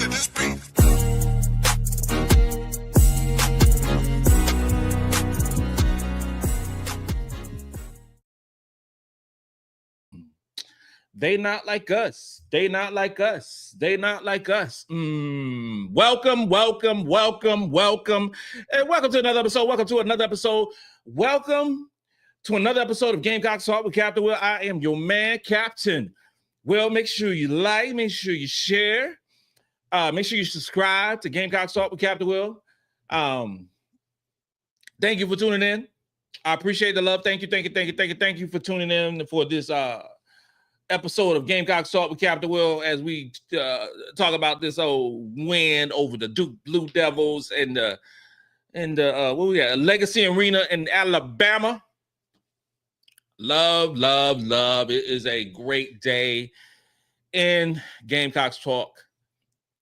to this beat. They not like us. They not like us. They not like us. Welcome, welcome, welcome, welcome. And welcome to another episode. Welcome to another episode. Welcome to another episode of Gamecocks Talk with Captain Will. I am your man, Captain Will. Make sure you like, make sure you share. Make sure you subscribe to Gamecocks Talk with Captain Will. Thank you for tuning in. I appreciate the love. Thank you for tuning in for this episode of Gamecocks Talk with Captain Will as we talk about this old win over the Duke Blue Devils and what we got, Legacy Arena in Alabama. Love. It is a great day in Gamecocks Talk,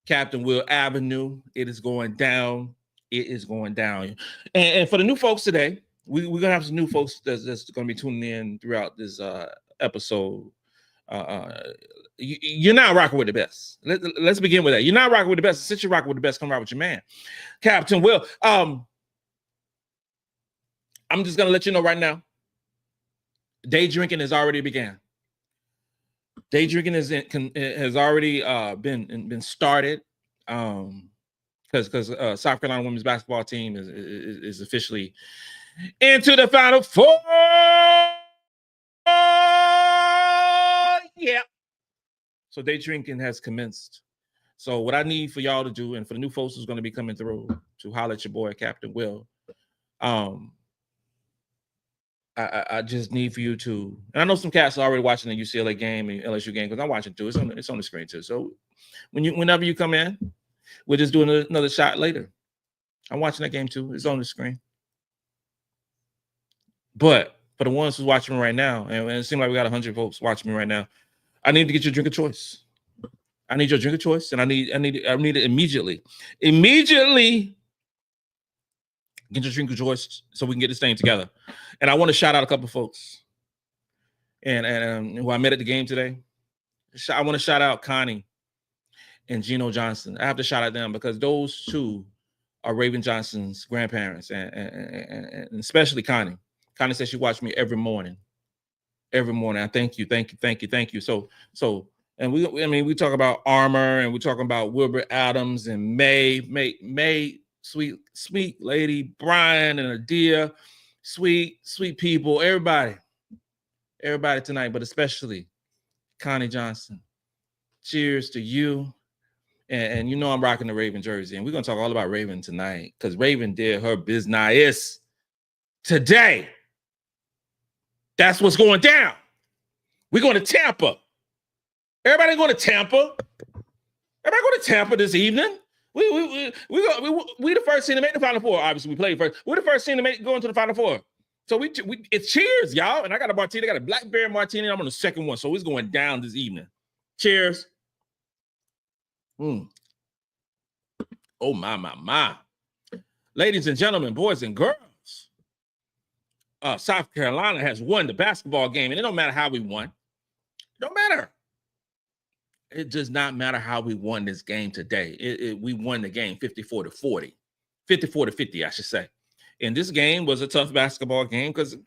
Captain Will Avenue. It is going down. It is going down. And for the new folks today, we're gonna have some new folks that's going to be tuning in throughout this episode. You're not rocking with the best. Let's begin with that. You're not rocking with the best. Since you're rocking with the best, come rock with your man, Captain Will. I'm just gonna let you know right now. Day drinking has already began. Day drinking has already been started. Because South Carolina women's basketball team is officially into the Final Four. Yeah. So day drinking has commenced. So what I need for y'all to do, and for the new folks who's going to be coming through, to holler at your boy Captain Will. I just need for you to, and I know some cats are already watching the UCLA game and LSU game because I'm watching too. It's on the screen too. So whenever you come in, we'll just do another shot later. I'm watching that game too. It's on the screen. But for the ones who's watching me right now, and it seems like we got 100 folks watching me right now, I need to get your drink of choice. I need your drink of choice, and I need it immediately. Immediately get your drink of choice so we can get this thing together. And I want to shout out a couple of folks and who I met at the game today. I want to shout out Connie and Gino Johnson. I have to shout out them because those two are Raven Johnson's grandparents, and especially Connie. Connie says she watched me every morning. Every morning. I thank you. So, and we talk about Armor, and we talking about Wilbur Adams and May, sweet lady, Brian and Adhel, sweet people, everybody tonight, but especially Connie Johnson. Cheers to you. And you know I'm rocking the Raven jersey, and we're gonna talk all about Raven tonight because Raven did her business today. That's what's going down. We're going to Tampa. Everybody going to Tampa. Everybody going to Tampa this evening. We the first team to make the Final Four. Obviously, we played first. We're the first team to go into the Final Four. So it's cheers, y'all. And I got a martini. I got a blackberry martini. I'm on the second one, so it's going down this evening. Cheers. Oh my. Ladies and gentlemen, boys and girls. South Carolina has won the basketball game, and it don't matter how we won. It don't matter. It does not matter how we won this game today. We won the game 54-40, 54-50, I should say. And this game was a tough basketball game because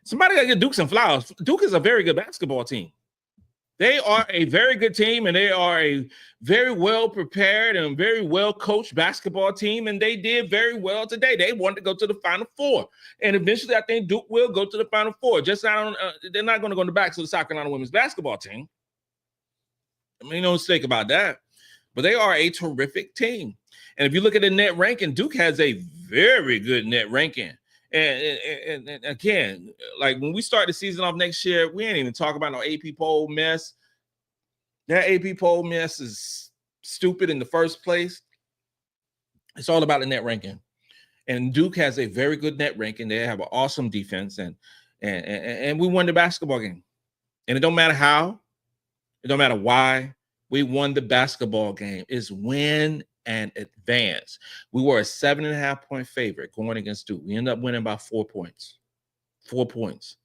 somebody got to get Duke some flowers. Duke is a very good basketball team. They are a very good team, and they are a very well prepared and very well coached basketball team, and they did very well today. They wanted to go to the Final Four, and eventually I think Duke will go to the Final Four. Just not they're not going to go in the back to the South Carolina women's basketball team. I mean, no mistake about that. But they are a terrific team. And if you look at the net ranking, Duke has a very good net ranking. And again, like when we start the season off next year, we ain't even talking about no AP poll mess. That AP poll mess is stupid in the first place. It's all about the net ranking. And Duke has a very good net ranking. They have an awesome defense, and we won the basketball game. And it don't matter how, it don't matter why, we won the basketball game. It's win and advance. We were a 7.5-point favorite going against Duke. We ended up winning by 4 points. 4 points.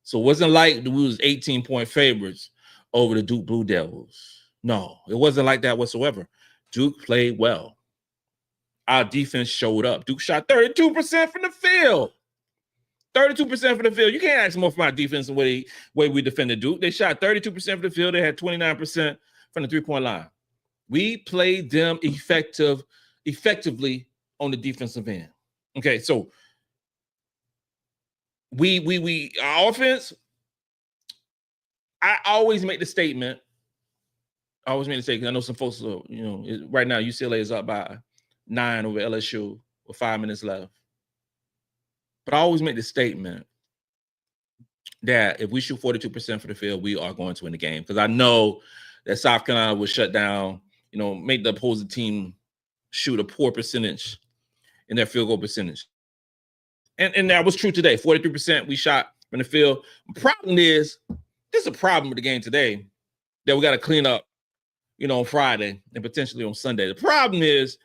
So it wasn't like we was 18-point favorites over the Duke Blue Devils. No, it wasn't like that whatsoever. Duke played well. Our defense showed up. Duke shot 32% from the field. 32% from the field. You can't ask more from our defense the way we defended Duke. They shot 32% from the field. They had 29% from the three-point line. We played them effectively on the defensive end. Okay, so our offense, I always make the statement. I know some folks, right now UCLA is up by 9 over LSU with 5 minutes left. But I always make the statement that if we shoot 42% for the field, we are going to win the game. Because I know that South Carolina will shut down, make the opposing team shoot a poor percentage in their field goal percentage. And that was true today. 43% we shot from the field. The problem is, there's a problem with the game today that we got to clean up, on Friday and potentially on Sunday. The problem is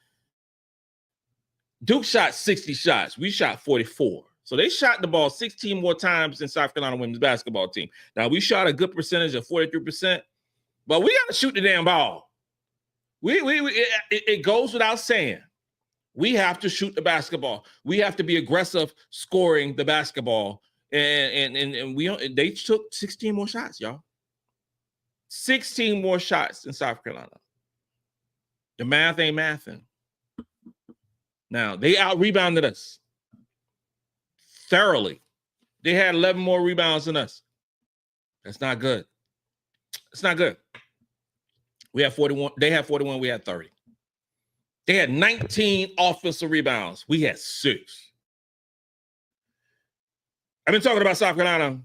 Duke shot 60 shots. We shot 44. So they shot the ball 16 more times than South Carolina women's basketball team. Now, we shot a good percentage of 43%, but we got to shoot the damn ball. It goes without saying. We have to shoot the basketball. We have to be aggressive scoring the basketball. And they took 16 more shots, y'all. 16 more shots in South Carolina. The math ain't mathing. Now, they out-rebounded us thoroughly. They had 11 more rebounds than us. That's not good. It's not good. We had 41. They had 41. We had 30. They had 19 offensive rebounds. We had 6. I've been talking about South Carolina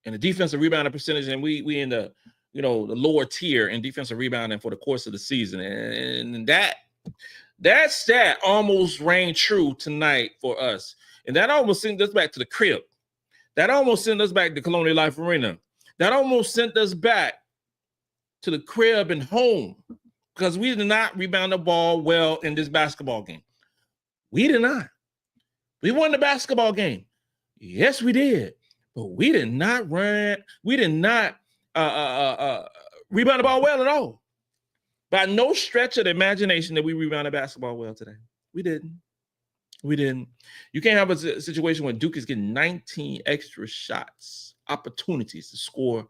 and the defensive rebounding percentage, and we in the the lower tier in defensive rebounding for the course of the season, and that stat almost rang true tonight for us, and that almost sent us back to the crib. That almost sent us back to Colonial Life Arena. That almost sent us back to the crib and home, because we did not rebound the ball well in this basketball game. We did not. We won the basketball game. Yes, we did. But we did not run. We did not rebound the ball well at all. By no stretch of the imagination that we rebounded basketball well today. We didn't. You can't have a situation where Duke is getting 19 extra shots, opportunities to score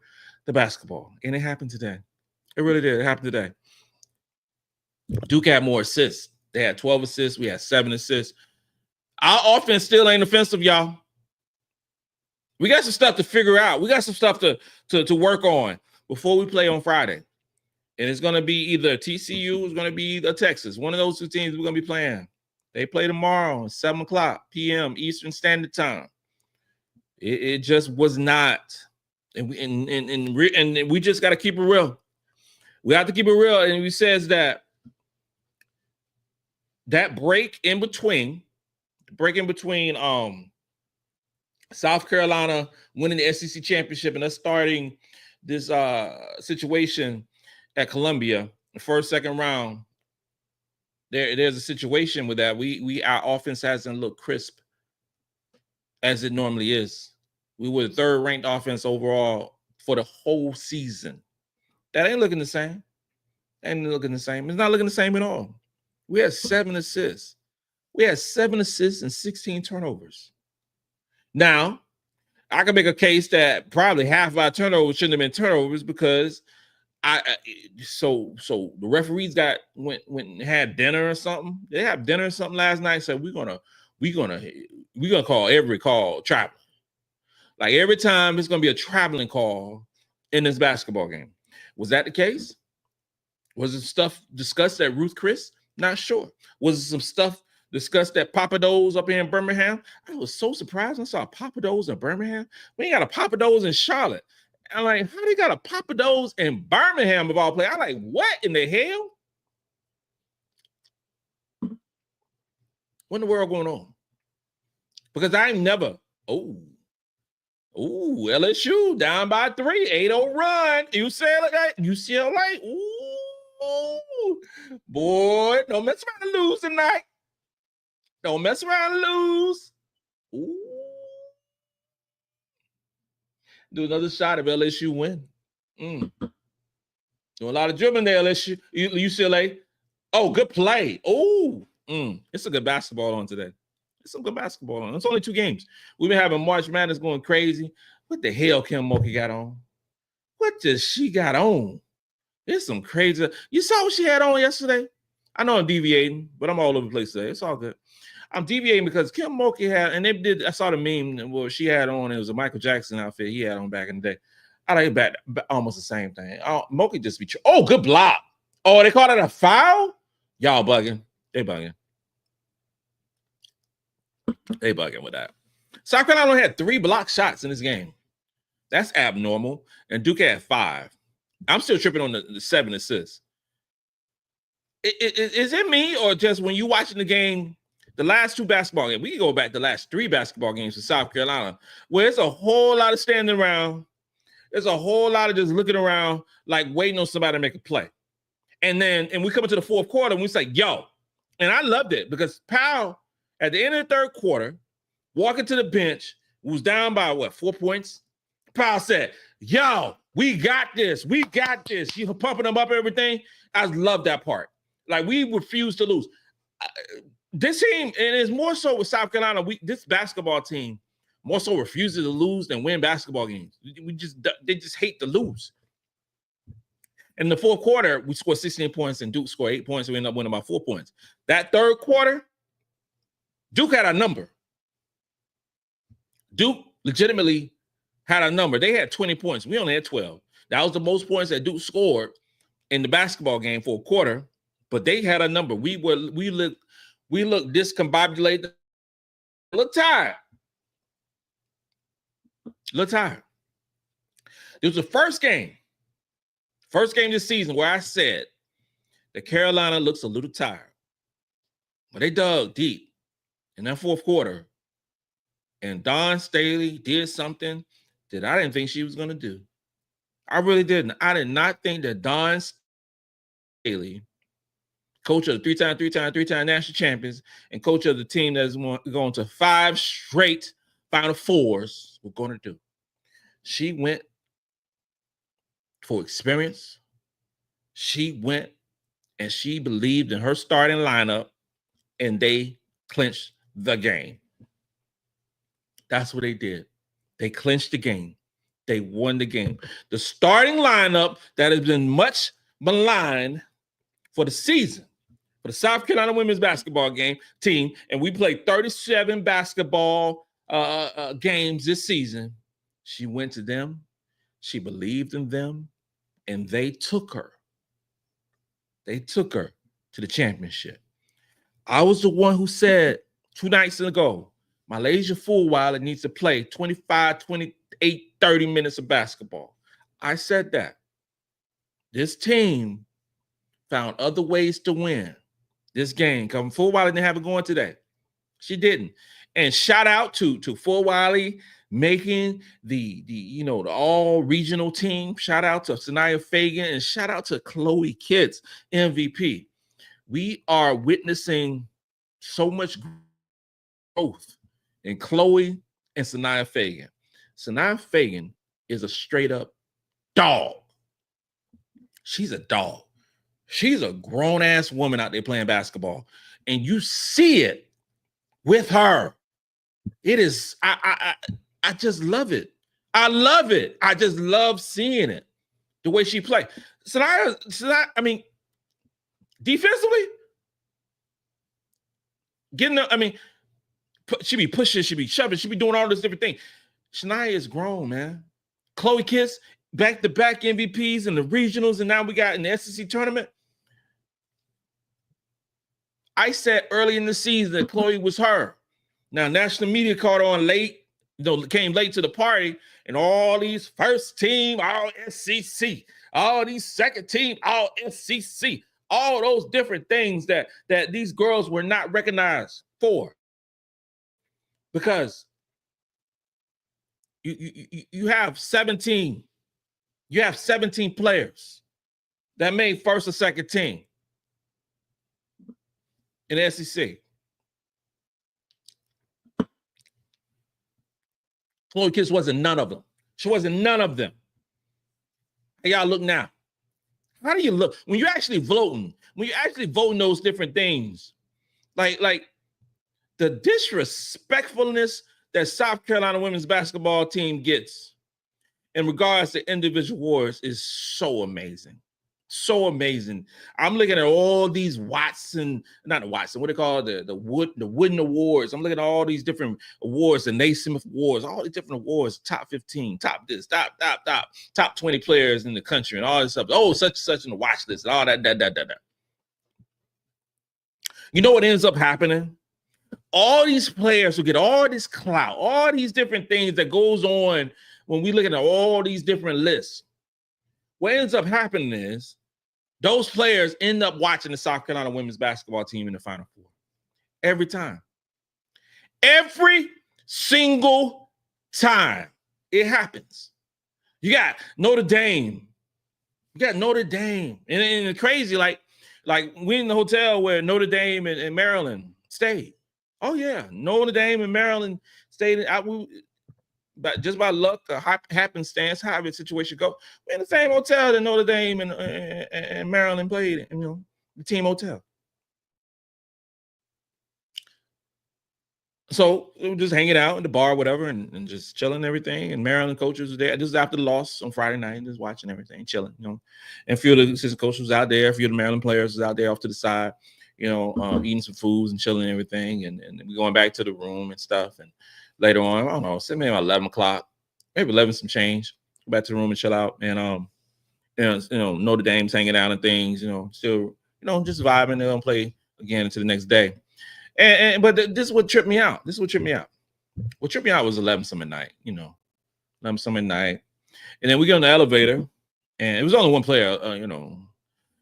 the basketball. And it happened today. It really did. It happened today. Duke had more assists. They had 12 assists. We had 7 assists. Our offense still ain't offensive, y'all. We got some stuff to figure out. We got some stuff to work on before we play on Friday. And it's going to be either TCU, it's going to be either Texas. One of those two teams we're going to be playing. They play tomorrow at 7 o'clock p.m. Eastern Standard Time. It just was not. And we just got to keep it real. We have to keep it real. And he says that break in between South Carolina winning the SEC championship and us starting this situation at Columbia, the first, second round, there's a situation with that. Our offense hasn't looked crisp as it normally is. We were the 3rd ranked offense overall for the whole season. That ain't looking the same. It's not looking the same at all. We had 7 assists. We had 7 assists and 16 turnovers. Now, I can make a case that probably half of our turnovers shouldn't have been turnovers, because so the referees went and had dinner or something. They had dinner or something last night. So we're gonna call every call traveling. Like every time it's gonna be a traveling call in this basketball game. Was that the case? Was it stuff discussed at Ruth Chris? Not sure. Was it some stuff discussed at Papa Do's up here in Birmingham? I was so surprised when I saw Papa Do's in Birmingham. We ain't got a Papa Do's in Charlotte. I'm like, how they got a Papa Do's in Birmingham of all places? I'm like, what in the hell? What in the world going on? Because I ain't never, LSU down by 3, 8-0 run. UCLA, boy, don't mess around and lose tonight. Don't mess around and lose. Ooh. Do another shot if LSU win. Doing a lot of dribbling there, UCLA. Oh, good play. Oh, it's a good basketball on today. It's some good basketball on. It's only 2 games. We've been having March Madness going crazy. What the hell Kim Mulkey got on? What does she got on? It's some crazy. You saw what she had on yesterday? I know I'm deviating, but I'm all over the place today. It's all good. I'm deviating because Kim Mulkey had, and they did, I saw the meme where she had on, it was a Michael Jackson outfit he had on back in the day. I like back almost the same thing. Oh, Mulkey just be, oh, good block. Oh, they called it a foul? Y'all bugging. They bugging. They bugging with that. South Carolina only had 3 block shots in this game. That's abnormal. And Duke had 5. I'm still tripping on the 7 assists. Is it me or just when you watching the game, the last 2 basketball games, we can go back the last 3 basketball games for South Carolina, where it's a whole lot of standing around. There's a whole lot of just looking around, like waiting on somebody to make a play. And we come into the 4th quarter and we say, yo. And I loved it because Powell, at the end of the 3rd quarter, walking to the bench, was down by, 4 points? Powell said, yo, we got this. We got this. You pumping them up, everything. I love that part. Like, we refuse to lose. This team, and it's more so with South Carolina, this basketball team more so refuses to lose than win basketball games. They just hate to lose. In the 4th quarter, we scored 16 points and Duke scored 8 points. So we ended up winning by 4 points. That 3rd quarter, Duke had a number. Duke legitimately had a number. They had 20 points. We only had 12. That was the most points that Duke scored in the basketball game for a quarter, but they had a number. We looked discombobulated. Look tired. Look tired. It was the first game this season where I said that Carolina looks a little tired. But they dug deep in that 4th quarter, and Dawn Staley did something that I didn't think she was going to do. I really didn't. I did not think that Dawn Staley, coach of the three-time national champions, and coach of the team that's going to 5 straight Final Fours, were going to do. She went for experience. She went and she believed in her starting lineup, and they clinched the game. That's what they did. They clinched the game. They won the game. The starting lineup that has been much maligned for the season, for the South Carolina women's basketball team, and we played 37 basketball games this season. She went to them. She believed in them, and they took her. They took her to the championship. I was the one who said 2 nights ago, MiLaysia Fulwiley needs to play 25, 28, 30 minutes of basketball. I said that. This team found other ways to win this game. Because Fulwiley didn't have it going today. She didn't. And shout out to Fulwiley making the all regional team. Shout out to Sania Feagin, and shout out to Chloe Kitts, MVP. We are witnessing so much growth in Chloe and Sania Feagin. Sania Feagin is a straight up dog. She's a dog. She's a grown-ass woman out there playing basketball. And you see it with her. It is, I just love it. I love it. I just love seeing it. The way she plays. Sania, I mean, defensively, she be pushing, she be shoving, she be doing all this different thing. Sania is grown, man. Chloe Kitts, back-to-back MVPs in the regionals, and now we got in the SEC tournament. I said early in the season that Chloe was her. Now, national media caught on late, came late to the party, and all these first team, all SEC, all these second team, all SEC, all those different things that these girls were not recognized for. Because you have 17 players that made first or second team in the SEC. Chloe Kitts wasn't none of them. She wasn't none of them. Hey, y'all look now. How do you look when you're actually voting? When you're actually voting those different things, like the disrespectfulness that South Carolina women's basketball team gets in regards to individual awards is so amazing. So amazing. I'm looking at all these what they call the wooden awards. I'm looking at all these different awards, the Naismith awards, all these different awards, top 15, top this, top 20 players in the country, and all this stuff. Oh, such in the watch list, and all that. You know what ends up happening? All these players who get all this clout, all these different things that goes on when we look at all these different lists. What ends up happening is those players end up watching the South Carolina women's basketball team in the Final Four. Every time. Every single time it happens. You got Notre Dame. And it's crazy, like we in the hotel where Notre Dame and Maryland stayed. Oh, yeah. Notre Dame and Maryland stayed. Just by luck, happenstance, however the situation go, we're in the same hotel that Notre Dame and Maryland played in, the team hotel. So we were just hanging out in the bar, whatever, and just chilling and everything. And Maryland coaches was there. This is after the loss on Friday night, just watching everything, chilling, And a few of the assistant coaches was out there. A few of the Maryland players was out there off to the side, eating some foods and chilling and everything. And we going back to the room and stuff. And later on, I don't know, maybe about 11 o'clock, maybe 11 some change, go back to the room and chill out. And, Notre Dame's hanging out and things, still, just vibing. They're going to play again until the next day. But this is what tripped me out. What tripped me out was 11 some at night, 11 some at night. And then we get on the elevator, and it was only one player,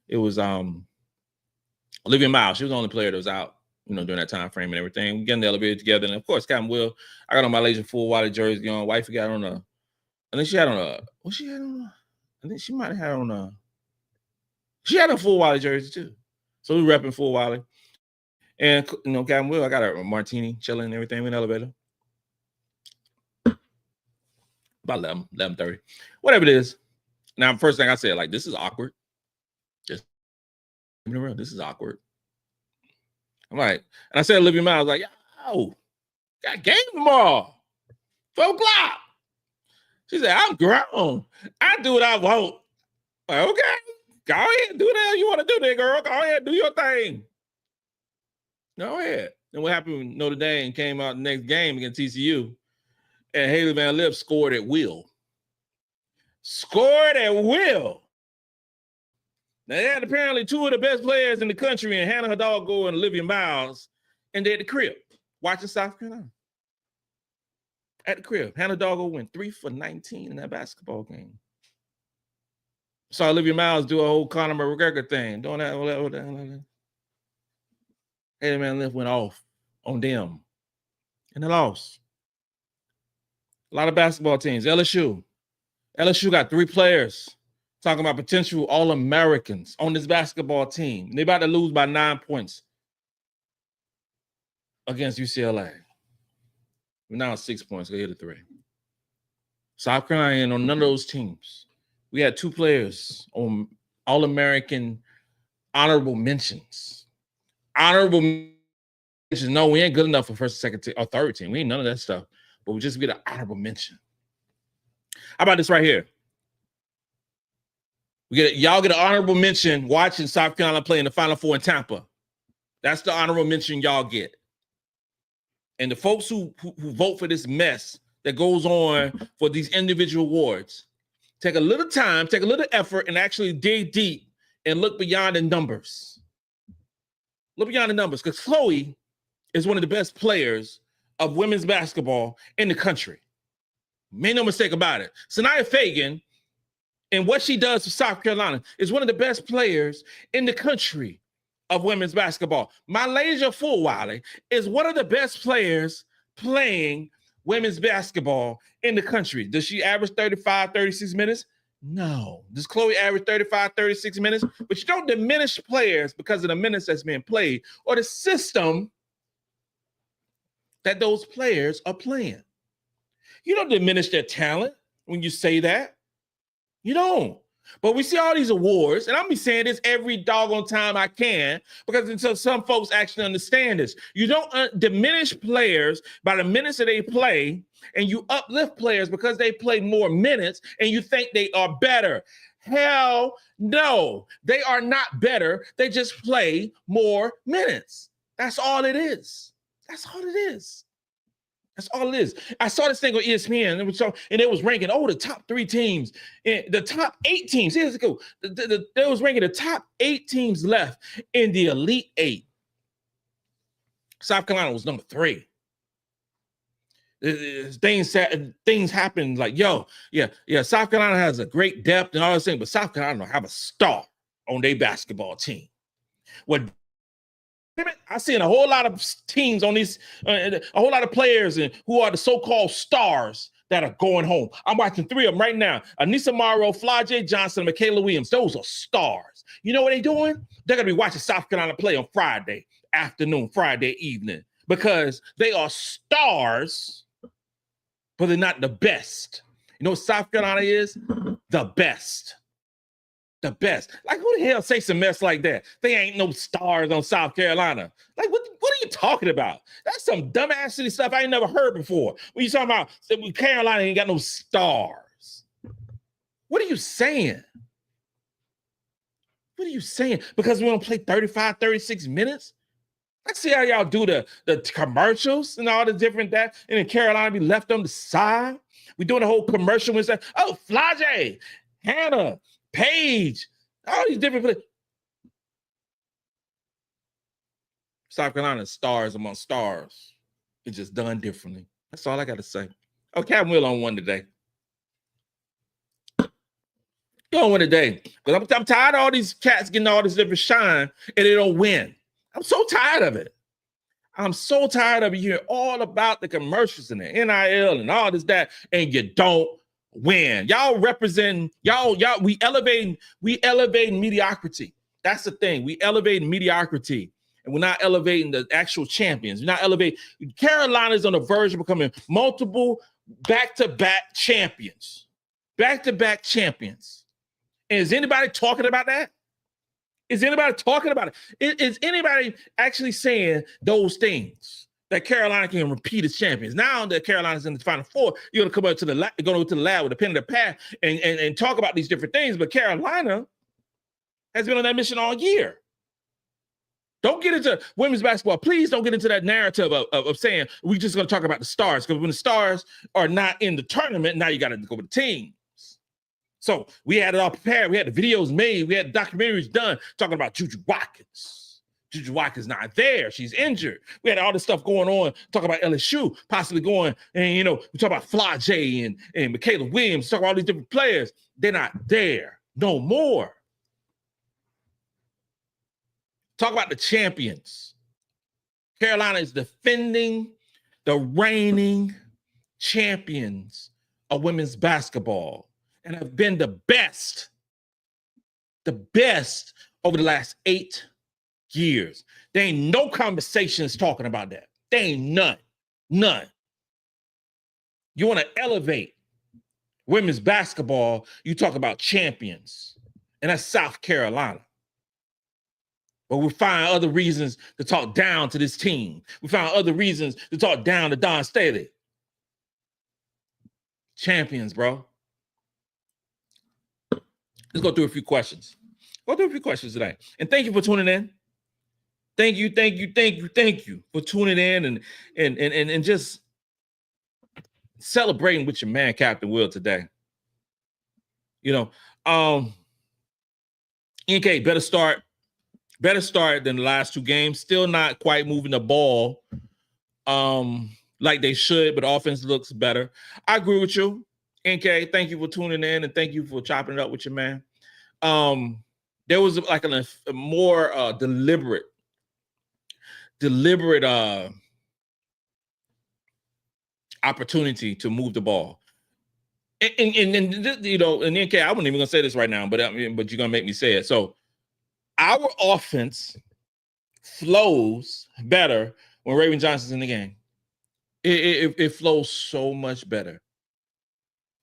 it was Olivia Miles. She was the only player that was out, during that time frame and everything. We get in the elevator together, and of course, Captain Will, I got on my MiLaysia Fulwiley jersey on. Wifey got on I think she had on I think she might have had on she had a Fulwiley jersey too. So we repping Fulwiley. And, Captain Will, I got a martini, chilling and everything in the elevator. About 11:30, whatever it is. Now, first thing I said, like, this is awkward. Just this is awkward. I'm like, and I said, Olivia Miles, like, yo, got game tomorrow, 12 o'clock. She said, I'm grown. I do what I want. Like, okay, go ahead, do whatever you want to do there, girl. Go ahead, do your thing. Go ahead. And what happened when Notre Dame came out the next game against TCU, and Haley Van Lith scored at will. Now, they had apparently two of the best players in the country, and Hannah Hidalgo and Olivia Miles, and they're at the crib watching South Carolina. At the crib. Hannah Hidalgo went 3 for 19 in that basketball game. Saw Olivia Miles do a whole Conor McGregor thing, doing that. Haley Van Lith went off on them, and they lost. A lot of basketball teams. LSU got 3 players talking about potential All-Americans on this basketball team. They're about to lose by 9 points against UCLA. We're now 6 points. Go hit a 3. South Carolina ain't on none of those teams. We had 2 players on All-American honorable mentions. Honorable mentions. No, we ain't good enough for first, second, or third team. We ain't none of that stuff. But we just get an honorable mention. How about this right here? Y'all get an honorable mention watching South Carolina play in the Final Four in Tampa. That's the honorable mention y'all get. And the folks who vote for this mess that goes on for these individual awards, take a little time, take a little effort, and actually dig deep and look beyond the numbers. Look beyond the numbers, because Chloe is one of the best players of women's basketball in the country. Make no mistake about it. Sania Feagin, and what she does for South Carolina, is one of the best players in the country of women's basketball. MiLaysia Fulwiley is one of the best players playing women's basketball in the country. Does she average 35, 36 minutes? No. Does Chloe average 35, 36 minutes? But you don't diminish players because of the minutes that's being played or the system that those players are playing. You don't diminish their talent when you say that. You don't. But we see all these awards, and I'm be saying this every doggone time I can, because until some folks actually understand this, you don't diminish players by the minutes that they play, and you uplift players because they play more minutes, and you think they are better. Hell no, they are not better. They just play more minutes. That's all it is. That's all it is. That's all it is. I saw this thing on ESPN, and it was ranking, the top 3 teams, the top 8 teams. Here's it go. They was ranking the top 8 teams left in the Elite 8. South Carolina was number 3. Things happen like, South Carolina has a great depth and all this thing, but South Carolina don't have a star on their basketball team. What I seen a whole lot of teams on these, a whole lot of players and who are the so-called stars that are going home. I'm watching 3 of them right now. Anissa Morrow, Flajay Johnson, and Michaela Williams. Those are stars. You know what they're doing? They're going to be watching South Carolina play on Friday afternoon, Friday evening, because they are stars, but they're not the best. You know what South Carolina is? The best. The best. Like, who the hell say some mess like that? They ain't no stars on South Carolina. Like, what are you talking about? That's some dumbass silly stuff I ain't never heard before. When you talking about Carolina ain't got no stars. What are you saying? What are you saying? Because we don't play 35, 36 minutes? I see how y'all do the commercials and all the different that, and then Carolina be left on the side. We doing the whole commercial and say, Flajay, Hannah, Paige, all these different players. South Carolina stars among stars. It's just done differently. That's all I got to say. Captain Will on one today. You on one today. Because I'm tired of all these cats getting all this different shine and they don't win. I'm so tired of it. I'm so tired of hearing all about the commercials and the NIL and all this, that, and you don't win. Y'all represent, we elevating mediocrity. That's the thing. We elevate mediocrity, and we're not elevating the actual champions. We're not elevating. Carolina's on the verge of becoming multiple back-to-back champions. Back-to-back champions. And is anybody talking about that? Is anybody talking about it? Is anybody actually saying those things? That Carolina can repeat as champions. Now that Carolina's in the Final Four, you're gonna come up to the lab with a pen and a pad and talk about these different things. But Carolina has been on that mission all year. Don't get into women's basketball. Please don't get into that narrative of saying we're just gonna talk about the stars, because when the stars are not in the tournament, now you got to go with the teams. So we had it all prepared. We had the videos made. We had the documentaries done talking about Juju Watkins. Juju Watkins not there. She's injured. We had all this stuff going on, talking about LSU possibly going, and we talk about Flajay and Michaela Williams, talk about all these different players. They're not there no more. Talk about the champions. Carolina is defending the reigning champions of women's basketball and have been the best over the last 8 years. There ain't no conversations talking about that. There ain't none. You want to elevate women's basketball, you talk about champions, and that's South Carolina. But we find other reasons to talk down to this team. We find other reasons to talk down to Dawn Staley. Champions, bro. Let's go through a few questions. Today. And thank you for tuning in. Thank you for tuning in and just celebrating with your man, Captain Will, today. NK better start than the last 2 games. Still not quite moving the ball like they should, but offense looks better. I agree with you. NK, thank you for tuning in and thank you for chopping it up with your man. There was like a more deliberate opportunity to move the ball. And NK, I wasn't even gonna say this right now, but you're gonna make me say it. So our offense flows better when Raven Johnson's in the game. It flows so much better.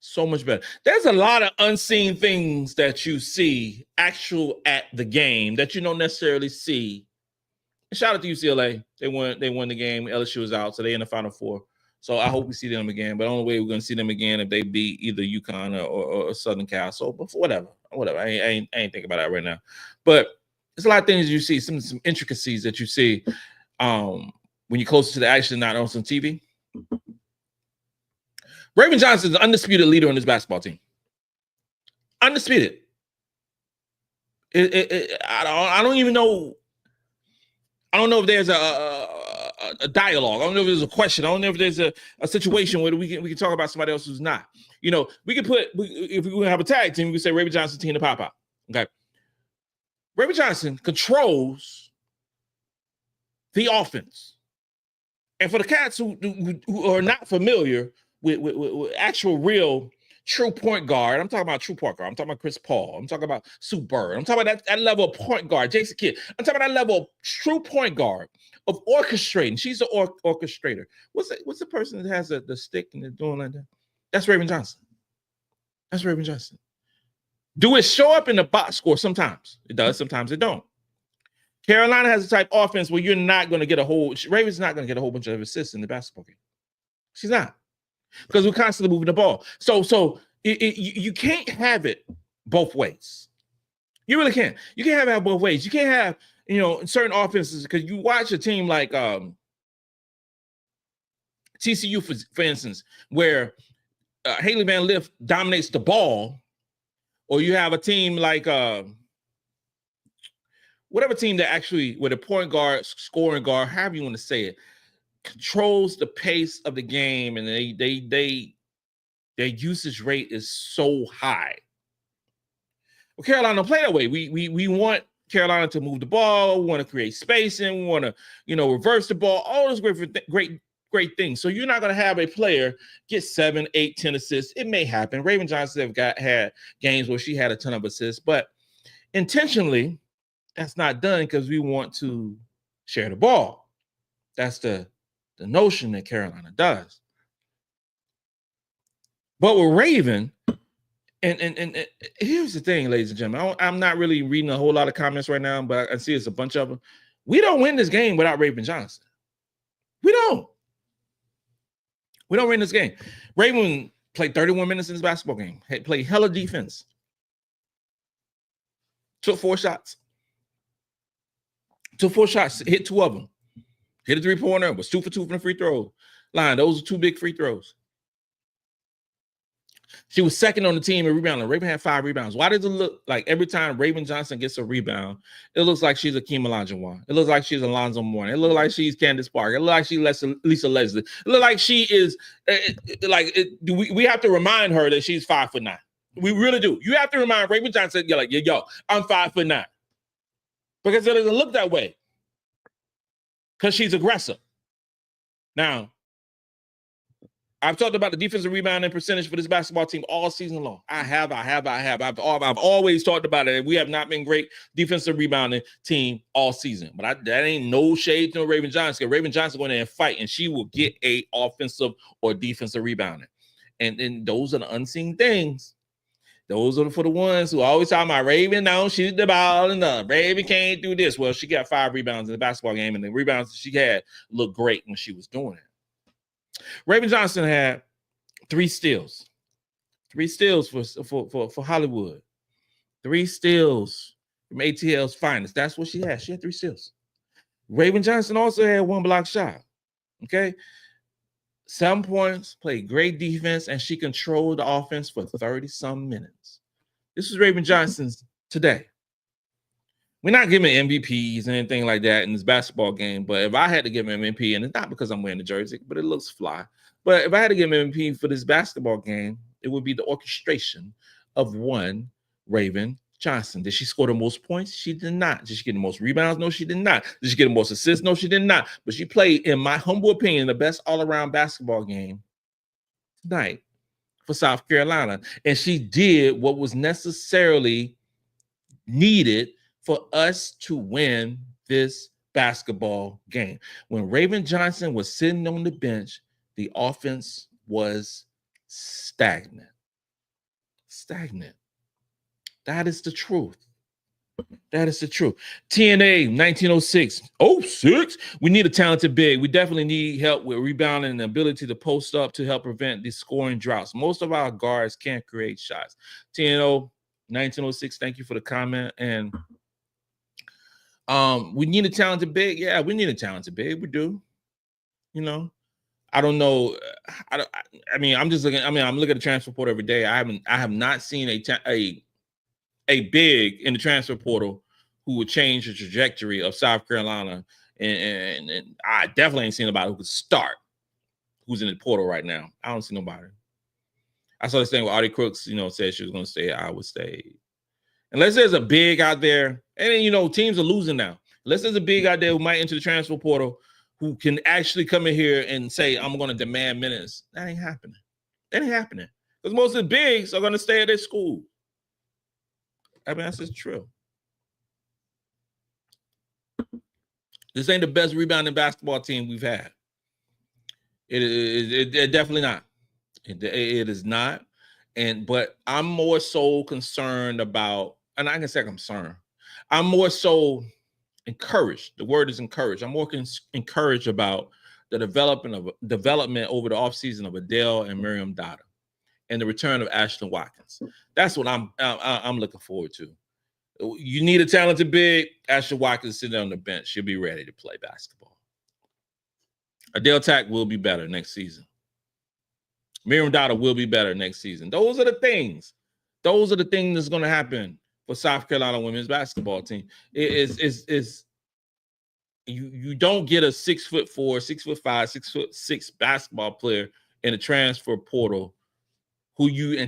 So much better. There's a lot of unseen things that you see actual at the game that you don't necessarily see. And shout out to UCLA. They won the game. LSU was out, so they're in the Final Four. So I hope we see them again. But the only way we're going to see them again if they beat either UConn or Southern Cal. So, but whatever. I ain't thinking about that right now. But there's a lot of things you see, some intricacies that you see when you're closer to the action, not on some TV. Raven Johnson is the undisputed leader on this basketball team. Undisputed. I don't even know. I don't know if there's a dialogue. I don't know if there's a question. I don't know if there's a situation where we can talk about somebody else who's not. You know, we can if we have a tag team, we can say Raven Johnson, Tina Pop-Out. Okay. Raven Johnson controls the offense. And for the cats who are not familiar with actual real true point guard, I'm talking about true point guard. I'm talking about Chris Paul. I'm talking about Sue Bird. I'm talking about that level of point guard, Jason Kidd. I'm talking about that level of true point guard of orchestrating. She's the orchestrator. What's the person that has the stick and they're doing like that? That's Raven Johnson. That's Raven Johnson. Do it show up in the box score? Sometimes it does. Sometimes it don't. Carolina has a type of offense where you're not going to get Raven's not going to get a whole bunch of assists in the basketball game. She's not. Because we're constantly moving the ball. So you can't have it both ways. You really can't. You can't have it both ways. You can't have, certain offenses, because you watch a team like TCU, for instance, where Haley Van Lith dominates the ball, or you have a team like whatever team that actually, with a point guard, scoring guard, however you want to say it, controls the pace of the game, and their usage rate is so high. Well, Carolina don't play that way. We want Carolina to move the ball. We want to create spacing. We want to, reverse the ball. All those great things. So you're not going to have a player get 7, 8, 10 assists. It may happen. Raven Johnson had games where she had a ton of assists, but intentionally, that's not done because we want to share the ball. That's the notion that Carolina does. But with Raven, and here's the thing, ladies and gentlemen, I'm not really reading a whole lot of comments right now, but I see it's a bunch of them. We don't win this game without Raven Johnson. We don't win this game. Raven played 31 minutes in this basketball game. Played hella defense. Took 4 shots. Hit 2 of them. Hit a 3-pointer, was 2 for 2 from the free throw line. Those are 2 big free throws. She was second on the team in rebounding. Raven had 5 rebounds. Why does it look like every time Raven Johnson gets a rebound, it looks like she's Akeem Olajuwon? It looks like she's Alonzo Mourning. It looks like she's Candace Parker. It looks like she's Lisa Leslie. It looks like she is we have to remind her that she's 5'9". We really do. You have to remind Raven Johnson, you're like, yo, I'm 5'9". Because it doesn't look that way. Because she's aggressive. Now, I've talked about the defensive rebounding percentage for this basketball team all season long. I've always talked about it. We have not been great defensive rebounding team all season. But that ain't no shade to Raven Johnson. Raven Johnson going in and fight, and she will get a offensive or defensive rebounding. And those are the unseen things. Those are for the ones who always talk about Raven don't shoot the ball enough. Raven can't do this. Well, she got 5 rebounds in the basketball game, and the rebounds she had looked great when she was doing it. Raven Johnson had 3 steals. 3 steals for Hollywood. 3 steals from ATL's finest. That's what she had. She had 3 steals. Raven Johnson also had 1 block shot. Okay. 7 points, played great defense, and she controlled the offense for 30-some minutes. This is Raven Johnson's today. We're not giving MVPs and anything like that in this basketball game, but if I had to give him MVP, and it's not because I'm wearing the jersey, but it looks fly, but if I had to give him MVP for this basketball game, it would be the orchestration of one Raven Johnson. Did she score the most points? She did not. Did she get the most rebounds? No, she did not. Did she get the most assists? No, she did not. But she played, in my humble opinion, the best all-around basketball game tonight for South Carolina. And she did what was necessarily needed for us to win this basketball game. When Raven Johnson was sitting on the bench, the offense was stagnant. Stagnant. That is the truth. That is the truth. TNA 1906. 06. We need a talented big. We definitely need help with rebounding and the ability to post up to help prevent these scoring droughts. Most of our guards can't create shots. TNO 1906. Thank you for the comment. And we need a talented big. Yeah, we need a talented big. We do. You know, I don't know. I mean, I'm just looking. I mean, I'm looking at the transfer portal every day. I have not seen a big in the transfer portal who would change the trajectory of South Carolina. And I definitely ain't seen nobody who could start who's in the portal right now. I don't see nobody. I saw this thing where Audie Crooks, said she was going to stay at Iowa State. Unless there's a big out there, and then, teams are losing now. Unless there's a big out there who might enter the transfer portal who can actually come in here and say, I'm going to demand minutes. That ain't happening. That ain't happening. Because most of the bigs are going to stay at their school. I mean, that's just true. This ain't the best rebounding basketball team we've had. It definitely not. It is not. But I'm more so concerned about, and I can say concerned. I'm more so encouraged. The word is encouraged. I'm more encouraged about the development over the offseason of Adhel and Maryam Dauda, and the return of Ashlyn Watkins. That's what I'm looking forward to. You need a talented big. Ashlyn Watkins sitting on the bench. She'll be ready to play basketball. Adhel Tac will be better next season. Maryam Dauda will be better next season. Those are the things. Those are the things that's going to happen for South Carolina women's basketball team. You don't get a 6'4", 6'5", 6'6" basketball player in a transfer portal who you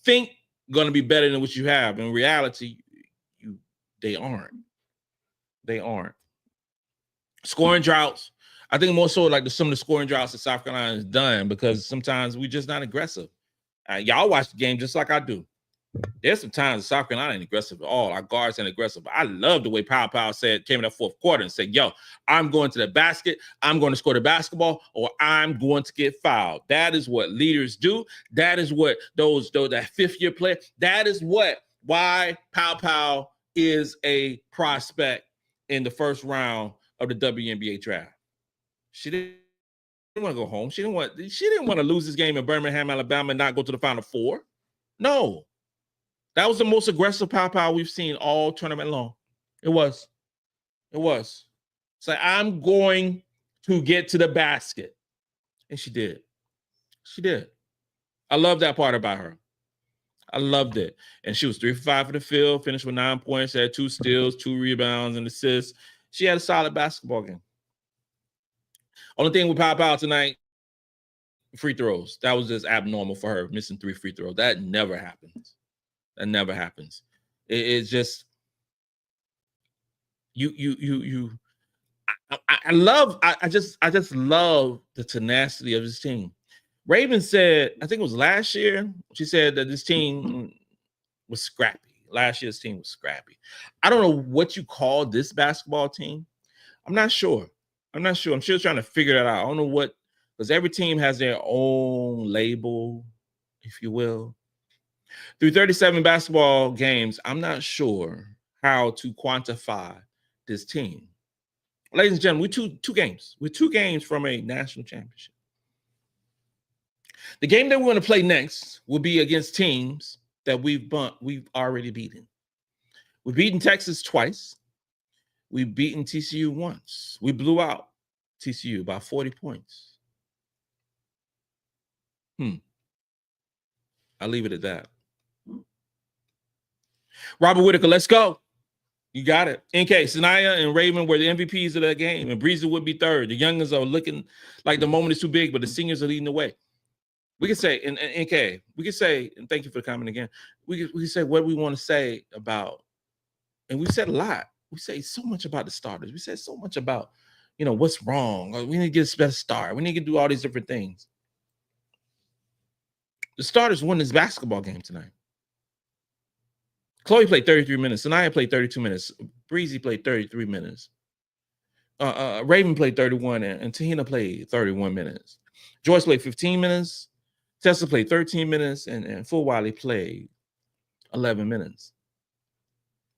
think going to be better than what you have. In reality, they aren't. They aren't. Scoring droughts. I think more so like some of the scoring droughts that South Carolina has done, because sometimes we're just not aggressive. Y'all watch the game just like I do. There's some times that South Carolina ain't aggressive at all. Our guards ain't aggressive. I love the way Pow came in that fourth quarter and said, yo, I'm going to the basket. I'm going to score the basketball, or I'm going to get fouled. That is what leaders do. That is what that fifth-year player, that is why Pow is a prospect in the first round of the WNBA draft. She didn't want to go home. She didn't want to lose this game in Birmingham, Alabama, and not go to the Final Four. No. That was the most aggressive Pow we've seen all tournament long. It was. It's like, I'm going to get to the basket. And she did. I love that part about her. I loved it. And she was 3 for 5 for the field, finished with 9 points, had 2 steals, 2 rebounds, and assists. She had a solid basketball game. Only thing with Pow tonight, free throws. That was just abnormal for her, missing 3 free throws. That never happens. It's just I just love the tenacity of this team. Raven said, I think it was last year, she said that this team was scrappy. Last year's team was scrappy. I don't know what you call this basketball team. I'm not sure. I'm still trying to figure that out. I don't know what, because every team has their own label, if you will. Through 37 basketball games, I'm not sure how to quantify this team. Ladies and gentlemen, we're two games. We're 2 games from a national championship. The game that we're going to play next will be against teams that we've already beaten. We've beaten Texas twice. We've beaten TCU once. We blew out TCU by 40 points. I'll leave it at that. Robert Whitaker, let's go. You got it. NK, Sania and Raven were the MVPs of that game, and Breezy would be third. The youngins are looking like the moment is too big, but the seniors are leading the way. We can say, and NK, we can say, and thank you for the comment again, we can say what we want to say about, and we said a lot. We say so much about the starters. We said so much about, what's wrong. We need to get a better start. We need to do all these different things. The starters won this basketball game tonight. Chloe played 33 minutes. Sania played 32 minutes. Breezy played 33 minutes. Raven played 31, and Tahina played 31 minutes. Joyce played 15 minutes. Tessa played 13 minutes, and Fulwiley played 11 minutes.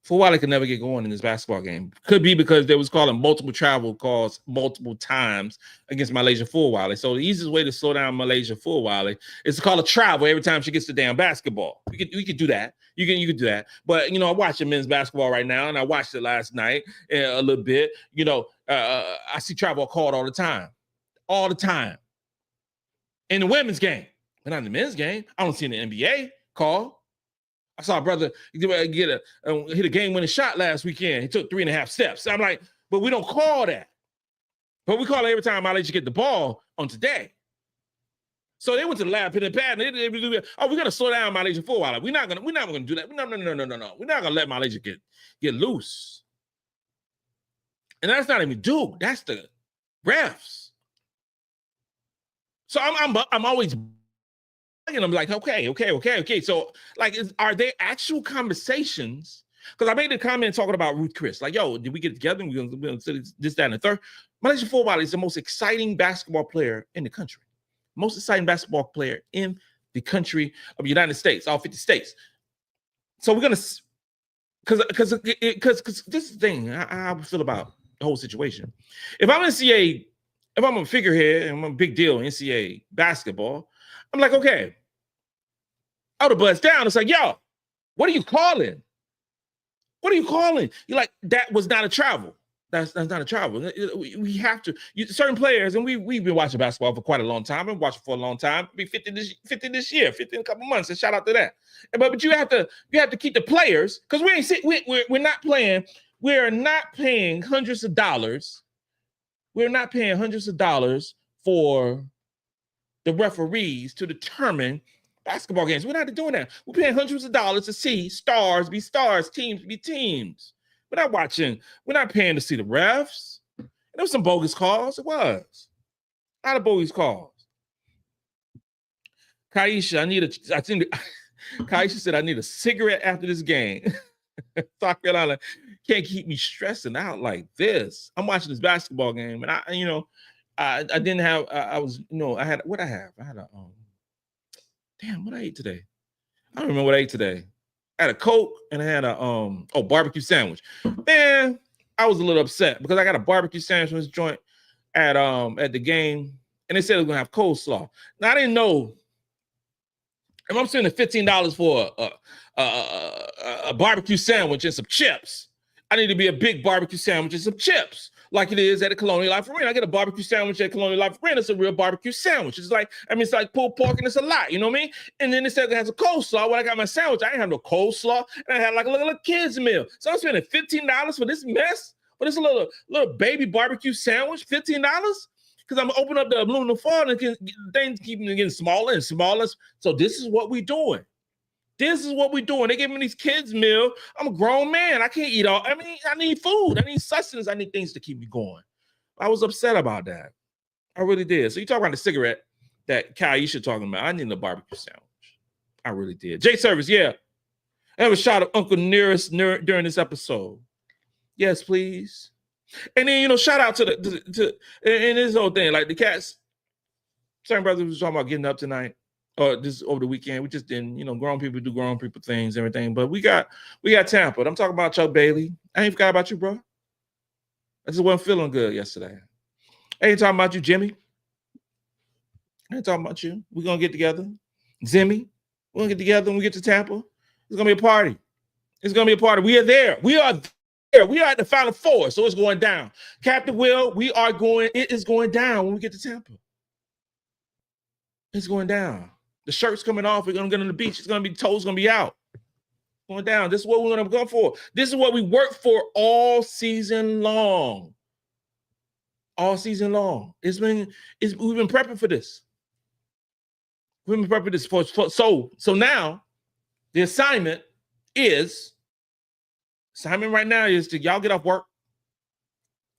Fulwiley could never get going in this basketball game. Could be because they was calling multiple travel calls multiple times against MiLaysia Fulwiley. So the easiest way to slow down MiLaysia Fulwiley is to call a travel every time she gets the damn basketball. We could do that. You can do that. But I'm watching men's basketball right now, and I watched it last night a little bit. I see travel called all the time. All the time. In the women's game. But not in the men's game. I don't see in the NBA call. I saw a brother hit a game-winning shot last weekend. He took 3.5 steps. I'm like, but we don't call that. But we call it every time I let you get the ball on today. So they went to the lab, hit a pad, and we're gonna slow down MiLaysia Fulwiley. We're not gonna do that. No. We're not gonna let MiLaysia get loose. And that's not even Duke. That's the refs. So I'm always. And I'm like, okay. So, are there actual conversations? Because I made a comment talking about Ruth Chris. Like, yo, did we get together? We're going to this, that, and the third. MiLaysia Fulwiley is the most exciting basketball player in the country. Most exciting basketball player in the country of the United States, all 50 states. So we're going to, because this is the thing, how I feel about the whole situation. If I'm a figurehead and I'm a big deal in NCAA basketball, I'm like, okay. I would have buzzed down. It's like, yo, what are you calling? What are you calling? You're like, that was not a travel. That's not a travel. We have to. Certain players, and we've been watching basketball for quite a long time. I've been watching for a long time. Be 50 this year, 50 in a couple months. And shout out to that. But you have to keep the players, because we're not playing. We are not paying hundreds of dollars. We're not paying hundreds of dollars for the referees to determine basketball games. We're not doing that. We're paying hundreds of dollars to see stars be stars, teams be teams. We're not paying to see the refs. And there was some bogus calls. It was. A lot of bogus calls. Kaisha said, I need a cigarette after this game. South Carolina can't keep me stressing out like this. I'm watching this basketball game, and I didn't have, I had what I have. I had a, what I ate today. I don't remember what I ate today. I had a Coke and I had a, barbecue sandwich. Man, I was a little upset because I got a barbecue sandwich from this joint at the game, and they said it was gonna have coleslaw. Now I didn't know. If I'm spending $15 for a barbecue sandwich and some chips, I need to be a big barbecue sandwich and some chips, like it is at a Colonial Life Arena. I get a barbecue sandwich at Colonial Life Arena. It's a real barbecue sandwich. It's like pulled pork, and it's a lot, you know what I mean? And then it said it has a coleslaw. When I got my sandwich, I didn't have no coleslaw, and I had like a little kid's meal. So I'm spending $15 for this mess, for this little baby barbecue sandwich, $15? Because I'm opening up the aluminum foil and things keep getting smaller and smaller. So this is what we're doing. This is what we're doing. They give me these kids' meal. I'm a grown man. I can't eat all. I need food. I need sustenance. I need things to keep me going. I was upset about that. I really did. So you talk about the cigarette that Kaisha talking about. I need a barbecue sandwich. I really did. J Service, yeah. I have a shot of Uncle Nearest during this episode. Yes, please. And then, shout out to and this whole thing, like the cats. Certain brothers was talking about getting up tonight. Or this over the weekend. We just didn't, grown people do grown people things, everything. But we got Tampa. I'm talking about Chuck Bailey. I ain't forgot about you, bro. I just wasn't feeling good yesterday. I ain't talking about you, Jimmy. I ain't talking about you. We're gonna get together. Zimmy, we're gonna get together when we get to Tampa. It's gonna be a party. It's gonna be a party. We are there. We are there. We are at the Final Four, so it's going down. Captain Will, it is going down when we get to Tampa. It's going down. The shirt's coming off. We're going to get on the beach. It's going to be toes going to be out. Going down. This is what we're going to go for. This is what we work for all season long. All season long. We've been prepping for this. We've been prepping this for so now the assignment right now is to y'all get off work.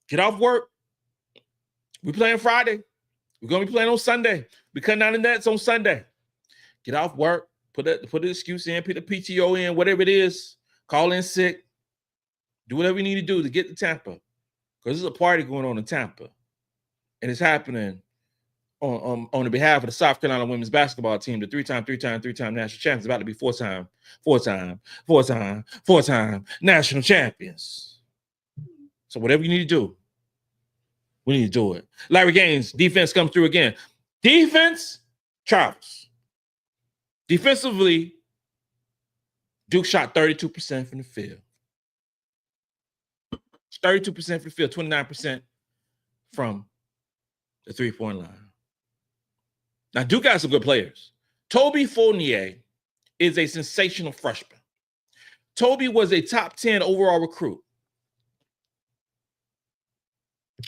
Get off work. We're playing Friday. We're going to be playing on Sunday. We're cutting down the nets on Sunday. Get off work, put an excuse in, put the PTO in, whatever it is, call in sick, do whatever you need to do to get to Tampa. Because there's a party going on in Tampa. And it's happening on the behalf of the South Carolina women's basketball team, the three-time national champions, about to be four-time national champions. So whatever you need to do, we need to do it. Larry Gaines, defense comes through again. Defense travels. Defensively, Duke shot 32% from the field. 32% from the field, 29% from the three-point line. Now, Duke got some good players. Toby Fournier is a sensational freshman. Toby was a top 10 overall recruit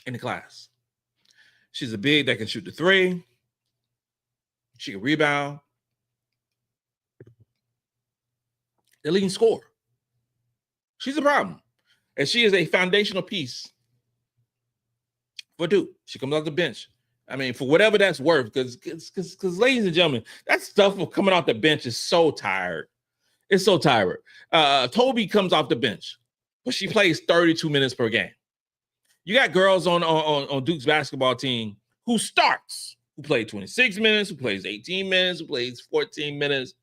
in the class. She's a big that can shoot the three. She can rebound. The leading scorer. She's a problem. And she is a foundational piece for Duke. She comes off the bench. I mean, for whatever that's worth, because ladies and gentlemen, that stuff of coming off the bench is so tired. It's so tired. Toby comes off the bench, but she plays 32 minutes per game. You got girls on Duke's basketball team who starts, who play 26 minutes, who plays 18 minutes, who plays 14 minutes.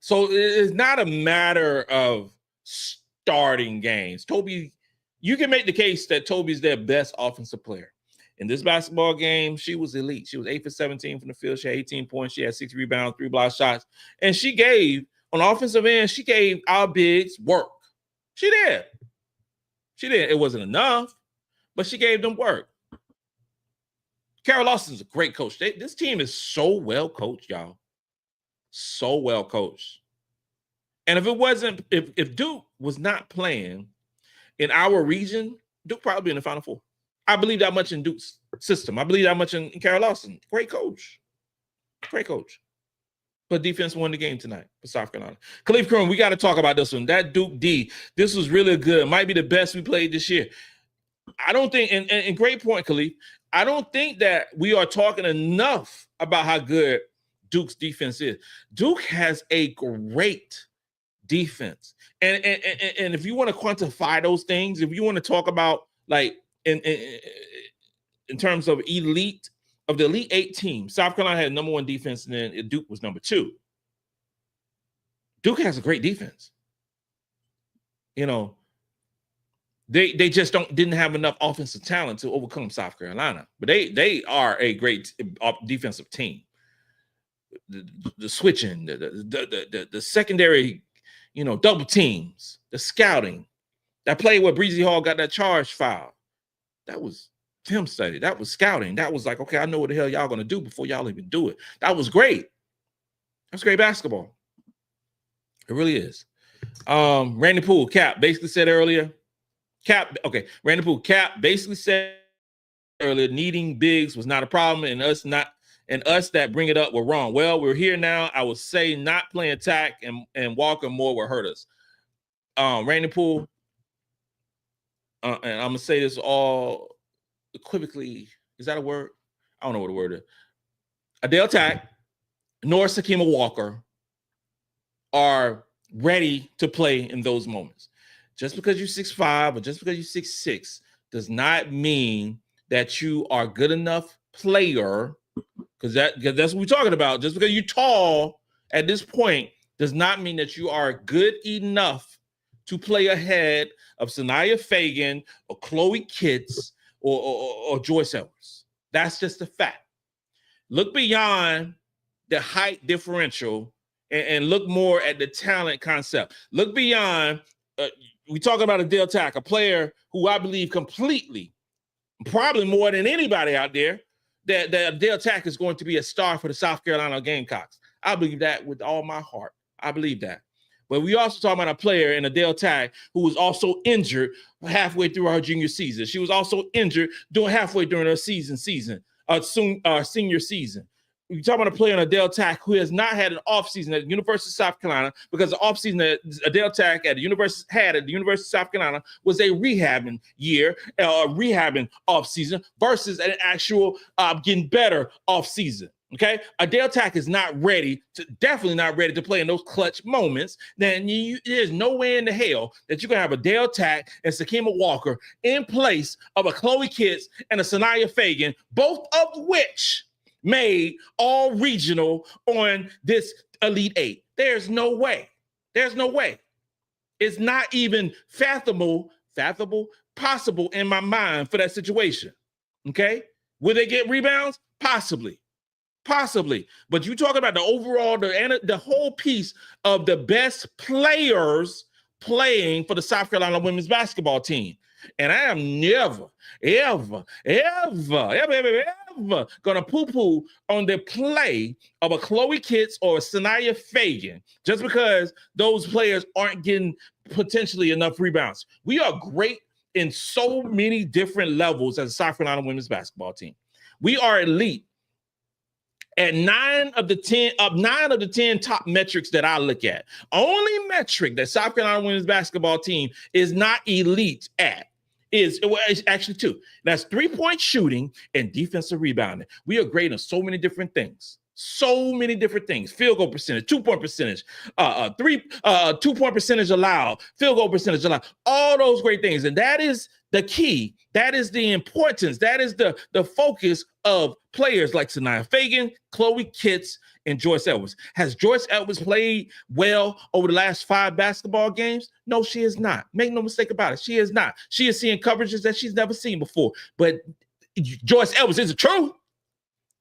So it's not a matter of starting games. Toby, you can make the case that Toby's their best offensive player. In this basketball game, she was elite. She was 8 for 17 from the field. She had 18 points. She had 6 rebounds, 3 block shots. And she gave, on the offensive end, she gave our bigs work. She did. She did. It wasn't enough, but she gave them work. Carol Lawson's a great coach. This team is so well coached, y'all. So well coached. And if Duke was not playing in our region, Duke probably be in the Final Four. I believe that much in Duke's system. I believe that much in Carol Lawson. Great coach. Great coach. But defense won the game tonight for South Carolina. Khalif Curran, we got to talk about this one. That Duke D, this was really good. It might be the best we played this year. I don't think, and great point, Khalif, I don't think that we are talking enough about how good Duke's defense is. Duke has a great defense. And if you want to quantify those things, if you want to talk about like in terms of the elite 8 teams, South Carolina had number 1 defense, and then Duke was number 2. Duke has a great defense. You know, they just didn't have enough offensive talent to overcome South Carolina, but they are a great defensive team. The switching, the secondary, you know, double teams, the scouting, that play where Bree Hall got that charge foul. That was film study. That was scouting. That was like, okay, I know what the hell y'all gonna do before y'all even do it. That was great. That's great basketball. It really is. Randy Poole, Cap, basically said earlier. Randy Poole, Cap basically said earlier, needing bigs was not a problem, and us that bring it up were wrong. Well, we're here now. I would say not playing Tac and Walker more will hurt us. Randy Poole, and I'm gonna say this all equivocally. Is that a word? I don't know what the word is. Adhel Tac nor Sakima Walker are ready to play in those moments. Just because you're 6'5" or just because you're 6'6" does not mean that you are good enough player. Because that's what we're talking about. Just because you're tall at this point does not mean that you are good enough to play ahead of Sania Feagin or Chloe Kitts or Joyce Edwards. That's just a fact. Look beyond the height differential and look more at the talent concept. Look beyond, we talking about Adhel Tac, a player who I believe completely, probably more than anybody out there, that Adhel Tac is going to be a star for the South Carolina Gamecocks. I believe that with all my heart. I believe that. But we also talking about a player in Adhel Tac who was also injured halfway through her junior season. She was also injured halfway during her senior season. We're talking about a player in Adhel Tac who has not had an offseason at the University of South Carolina, because the offseason that Adhel Tac at the University of South Carolina was a rehabbing year, a rehabbing offseason versus an actual getting better offseason. Okay, Adhel Tac is definitely not ready to play in those clutch moments. Then there's no way in the hell that you're gonna have Adhel Tac and Sakima Walker in place of a Chloe Kitts and a Sania Feagin, both of which made all regional on this Elite Eight. There's no way. There's no way. It's not even fathomable, possible in my mind for that situation. Okay? Will they get rebounds? Possibly. But you talk about the overall, the whole piece of the best players playing for the South Carolina women's basketball team. And I am never, ever gonna poo-poo on the play of a Chloe Kitts or a Sania Feagin just because those players aren't getting potentially enough rebounds. We are great in so many different levels as a South Carolina women's basketball team. We are elite at 9 of the 10 top metrics that I look at. Only metric that South Carolina women's basketball team is not elite at it's actually 2. That's 3-point shooting and defensive rebounding. We are great in so many different things. Field goal percentage, 2-point percentage, 2-point percentage allowed, field goal percentage allowed, all those great things. And that is the key. That is the importance. That is the focus of players like Sania Feagin, Chloe Kitts, and Joyce Edwards. Has Joyce Edwards played well over the last 5 basketball games? No, she is not. Make no mistake about it. She is not. She is seeing coverages that she's never seen before. But Joyce Edwards is the truth.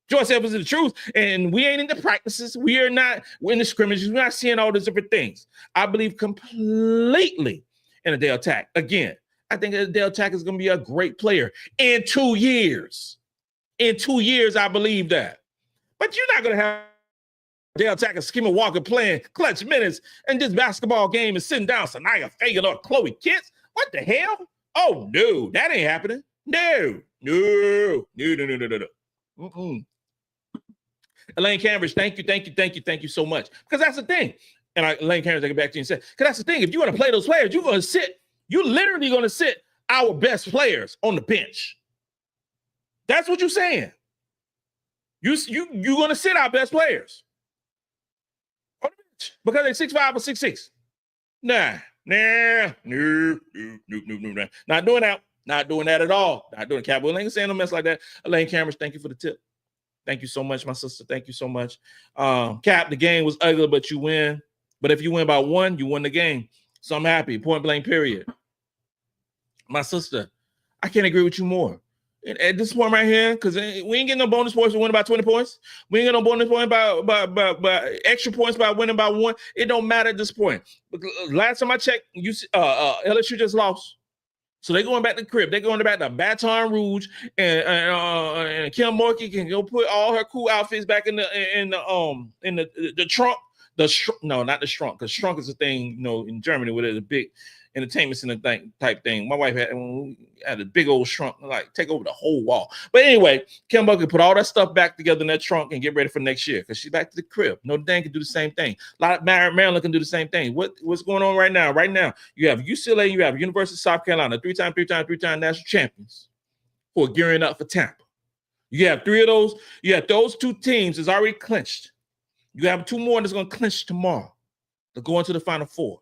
Joyce Edwards is the truth. And we ain't in the practices. We're in the scrimmages. We're not seeing all these different things. I believe completely in Adhel Tac. Again, I think Adhel Tac is going to be a great player in 2 years. In 2 years, I believe that. But you're not going to have Adhel Tac and Schema Walker playing clutch minutes in this basketball game and sitting down Sania Feagin or Chloe Kitts. What the hell? Oh, no, that ain't happening. No. Elaine Cambridge, thank you so much. Because that's the thing. And Elaine Cambridge, I get back to you and say, because that's the thing. If you want to play those players, you're literally going to sit our best players on the bench. That's what you're saying. You're going to sit our best players on the bench because they're 6'5" or 6'6". No. Not doing that. Not doing that at all. Not doing Cap. We ain't saying no mess like that. Elaine Cambridge, thank you for the tip. Thank you so much, my sister. Thank you so much. Cap, the game was ugly, but you win. But if you win by 1, you win the game. So I'm happy. Point blank, period. My sister, I can't agree with you more. At this point right here, because we ain't getting no bonus points for winning by 20 points. We ain't getting no bonus points by extra points by winning by 1. It don't matter at this point. Last time I checked, LSU just lost. So they're going back to the crib. They're going back to Baton Rouge, and Kim Morkey can go put all her cool outfits back in the trunk. No, not the shrunk, because shrunk is a thing, in Germany where there's a big entertainment center type thing. My wife had a big old shrunk, like take over the whole wall. But anyway, Kim Morkey put all that stuff back together in that trunk and get ready for next year because she's back to the crib. Notre Dame can do the same thing. A lot of Maryland can do the same thing. What's going on right now? Right now, you have UCLA, you have University of South Carolina, three-time national champions who are gearing up for Tampa. You have 3 of those. You have those 2 teams is already clinched. You have 2 more that's going to clinch tomorrow. They're going to the Final Four.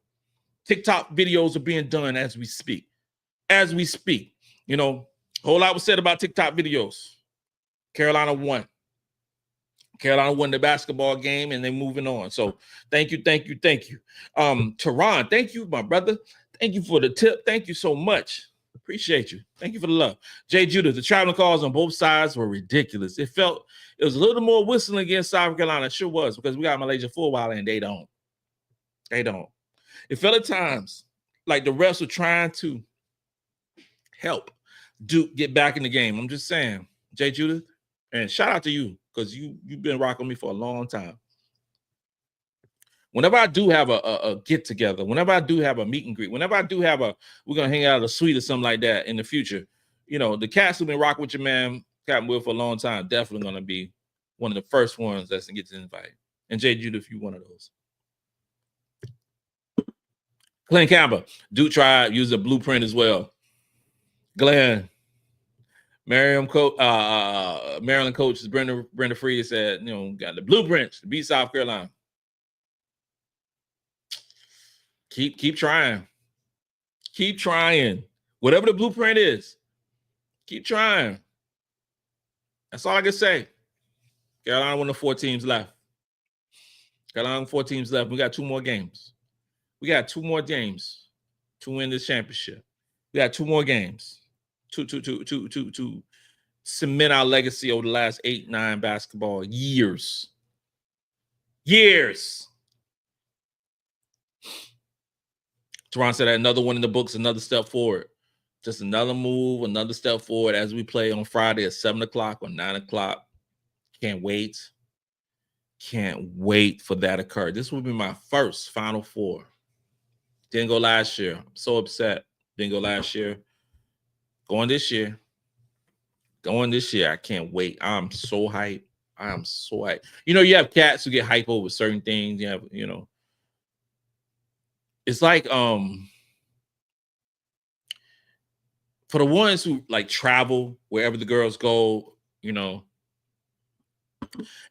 TikTok videos are being done as we speak. A whole lot was said about TikTok videos. Carolina won. Carolina won the basketball game, and they're moving on. So thank you. Teron, thank you, my brother. Thank you for the tip. Thank you so much. Appreciate you. Thank you for the love. Jay Judah, the traveling calls on both sides were ridiculous. It was a little more whistling against South Carolina. It sure was, because we got MiLaysia Fulwiley, and they don't. It felt at times like the refs were trying to help Duke get back in the game. I'm just saying, Jay Judith, and shout out to you, because you've been rocking me for a long time. Whenever I do have a get together, whenever I do have a meet and greet, whenever I do have we're gonna hang out at a suite or something like that in the future, the cats who've been rocking with your man Captain Will for a long time, definitely gonna be one of the first ones that's gonna get the invite. And Jay Judith, you're one of those. Glenn Campbell, Duke tried, use a blueprint as well. Glenn, Maryland coach Brenda Freed said, got the blueprints to beat South Carolina. Keep trying. Keep trying. Whatever the blueprint is, keep trying. That's all I can say. Carolina, one of 4 teams left. Carolina, 4 teams left. We got 2 more games. We got 2 more games to win this championship. We got 2 more games to cement our legacy over the last 8, 9 basketball years. Years. Teron said another one in the books, another step forward. Just another move, another step forward as we play on Friday at 7 o'clock or 9 o'clock. Can't wait. Can't wait for that to occur. This will be my first Final Four. Didn't go last year. I'm so upset. Didn't go last year. Going this year. Going this year. I can't wait. I'm so hyped. I'm so hyped. You know, you have cats who get hype over certain things. You have, you know. It's like for the ones who like travel wherever the girls go, you know.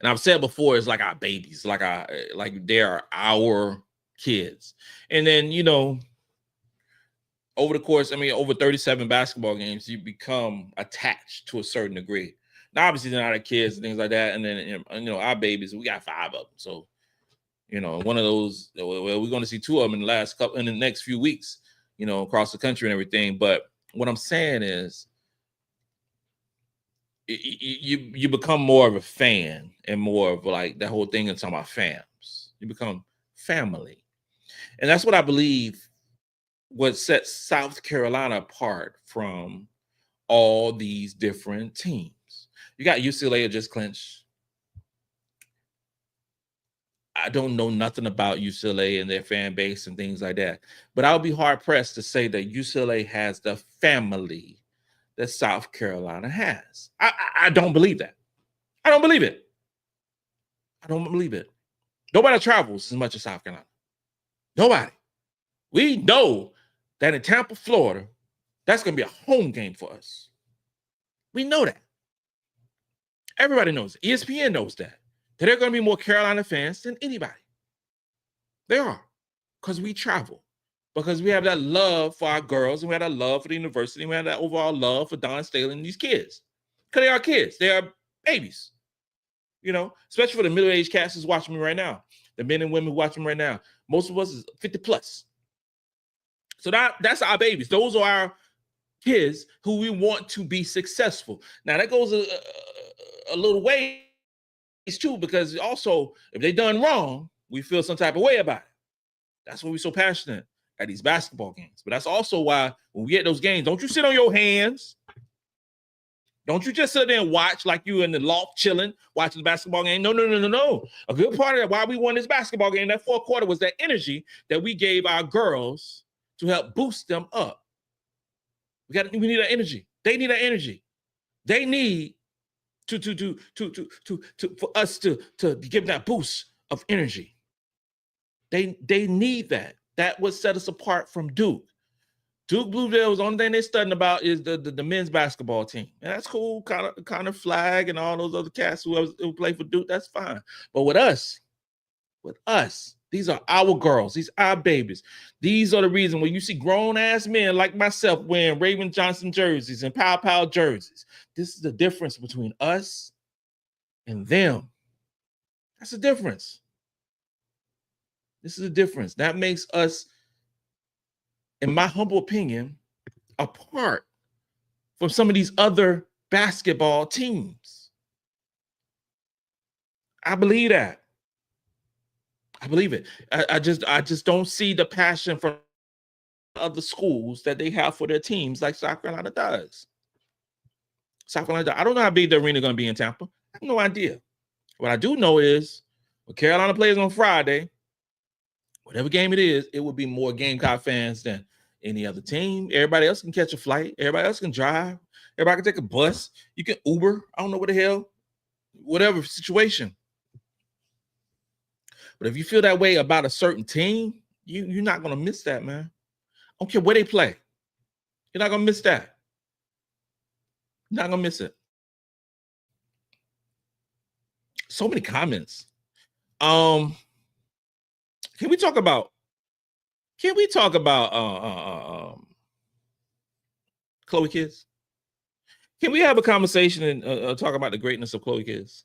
And I've said before, it's like our babies, like they are our kids. And then, you know, over the course, I mean, over 37 basketball games, you become attached to a certain degree. Now, obviously, they're not our kids and things like that. And then, you know, our babies, we got 5 of them. So, you know, one of those, well, we're going to see 2 of them in the next few weeks, you know, across the country and everything. But what I'm saying is, you become more of a fan and more of like that whole thing. It's about fams. You become family, and that's what I believe what sets South Carolina apart from all these different teams. You got UCLA just clinched. I don't know nothing about UCLA and their fan base and things like that, but I would be hard pressed to say that UCLA has the family that South Carolina has. I don't believe that. I don't believe it. I don't believe it. Nobody travels as much as South Carolina. Nobody. We know that in Tampa, Florida, that's going to be a home game for us. We know that. Everybody knows it. ESPN knows that. That there are going to be more Carolina fans than anybody. They are. Because we travel. Because we have that love for our girls, and we have that love for the university, and we have that overall love for Dawn Staley and these kids. Because they are kids. They are babies. You know, especially for the middle-aged cats who's watching me right now. The men and women watching me right now. Most of us is 50 plus. So that's our babies. Those are our kids who we want to be successful. Now, that goes a little ways too, because also, if they done wrong, we feel some type of way about it. That's why we're so passionate at these basketball games. But that's also why when we get those games, don't you sit on your hands. Don't you just sit there and watch like you in the loft chilling, watching the basketball game. No. A good part of that, why we won this basketball game, that 4th quarter, was that energy that we gave our girls to help boost them up. We need that energy. They need that energy. They need for us to give that boost of energy. They need that. That would set us apart from Duke. Duke Blue Devils, the only thing they're studying about is the men's basketball team. And that's cool. Connor Flag and all those other cats who play for Duke, that's fine. But with us, these are our girls. These are our babies. These are the reason when you see grown-ass men like myself wearing Raven Johnson jerseys and Pow Pow jerseys. This is the difference between us and them. That's the difference. This is the difference. That makes us, in my humble opinion, apart from some of these other basketball teams. I believe that. I believe it. I just don't see the passion from other schools that they have for their teams like South Carolina does. South Carolina, I don't know how big the arena is going to be in Tampa. I have no idea. What I do know is when Carolina plays on Friday, whatever game it is, it will be more Gamecock fans than any other team. Everybody else can catch a flight. Everybody else can drive. Everybody can take a bus. You can Uber. I don't know what the hell. Whatever situation. But if you feel that way about a certain team, you're not going to miss that, man. I don't care where they play. You're not going to miss that. You're not going to miss it. So many comments. Can we talk about Chloe Kids? Can we have a conversation and talk about the greatness of Chloe Kids?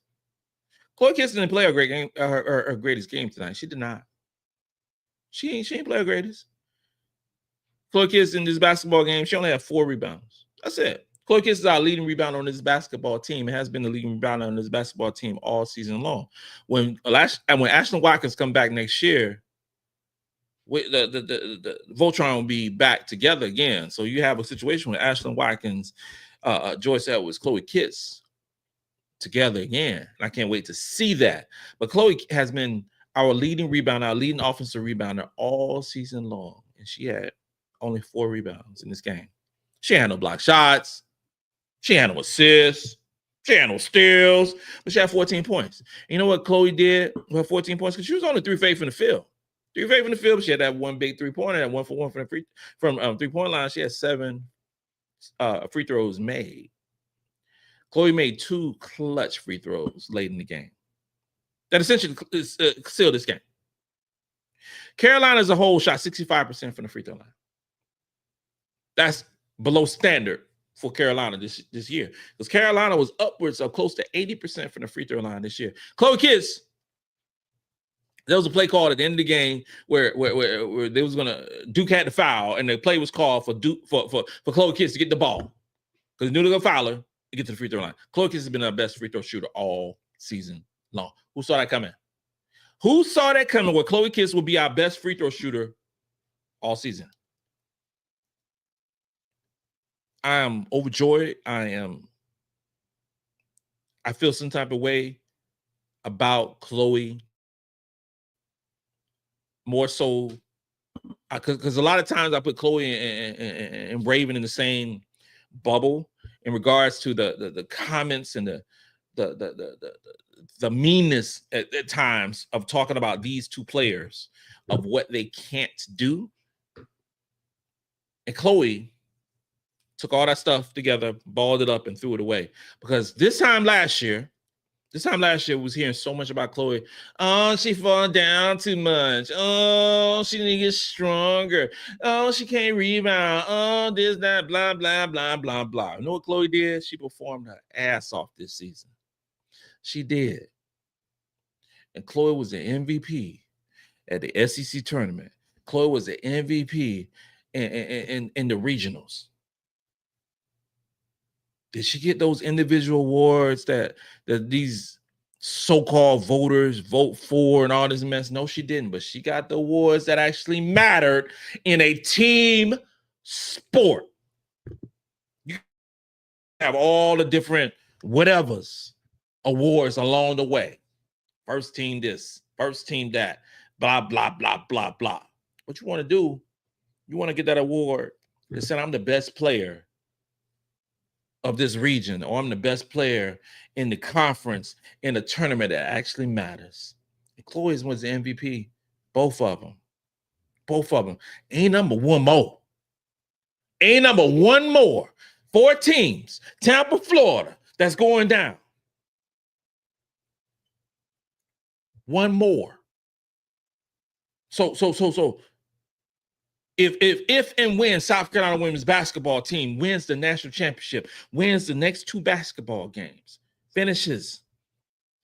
Chloe Kiss didn't play her great game, her greatest game tonight. She did not. She ain't play her greatest. Chloe Kiss in this basketball game, she only had 4 rebounds. That's it. Chloe Kiss is our leading rebounder on this basketball team. It has been the leading rebounder on this basketball team all season long. When Ashlyn Watkins come back next year, the Voltron will be back together again. So you have a situation with Ashlyn Watkins, Joyce Edwards, Chloe Kiss together again. And I can't wait to see that. But Chloe has been our leading rebounder, our leading offensive rebounder all season long. And she had only 4 rebounds in this game. She had no block shots. She had no assists. She had no steals. But she had 14 points. You know what Chloe did with 14 points? Because she was only 3 for 8 from the field. 3 for 8 from the field. But she had that one big 3-pointer, that 1 for 1 from the 3-point line. She had 7 free throws made. Chloe made 2 clutch free throws late in the game. That essentially sealed this game. Carolina as a whole shot 65% from the free throw line. That's below standard for Carolina this year. Because Carolina was upwards of close to 80% from the free throw line this year. Chloe Kiss, there was a play called at the end of the game where they was gonna Duke had the foul, and the play was called for Chloe Kiss to get the ball. Because they knew they were gonna foul her to get to the free throw line. Chloe Kiss has been our best free throw shooter all season long. Who saw that coming? Who saw that coming where Chloe Kiss will be our best free throw shooter all season? I am overjoyed. I feel some type of way about Chloe. More so, because a lot of times I put Chloe and Raven in the same bubble in regards to the comments and the meanness at times of talking about these two players, of what they can't do. And Chloe took all that stuff together, balled it up, and threw it away. Because this time last year, was hearing so much about Chloe. Oh, she fall down too much. Oh, she need to get stronger. Oh, she can't rebound. Oh, this, that, blah, blah, blah, blah, blah. You know what Chloe did? She performed her ass off this season. She did. And Chloe was the MVP at the SEC tournament. Chloe was the MVP in the regionals. Did she get those individual awards that these so-called voters vote for and all this mess? No, she didn't. But she got the awards that actually mattered in a team sport. You have all the different whatevers awards along the way. First team this, first team that, blah, blah, blah, blah, blah. What you want to do, you want to get that award that said, I'm the best player of this region, or I'm the best player in the conference, in the tournament that actually matters. And Chloe was the MVP, both of them. Ain't number one more. 4 teams, Tampa, Florida, that's going down. One more. So if and when South Carolina women's basketball team wins the national championship, wins the next 2 basketball games, finishes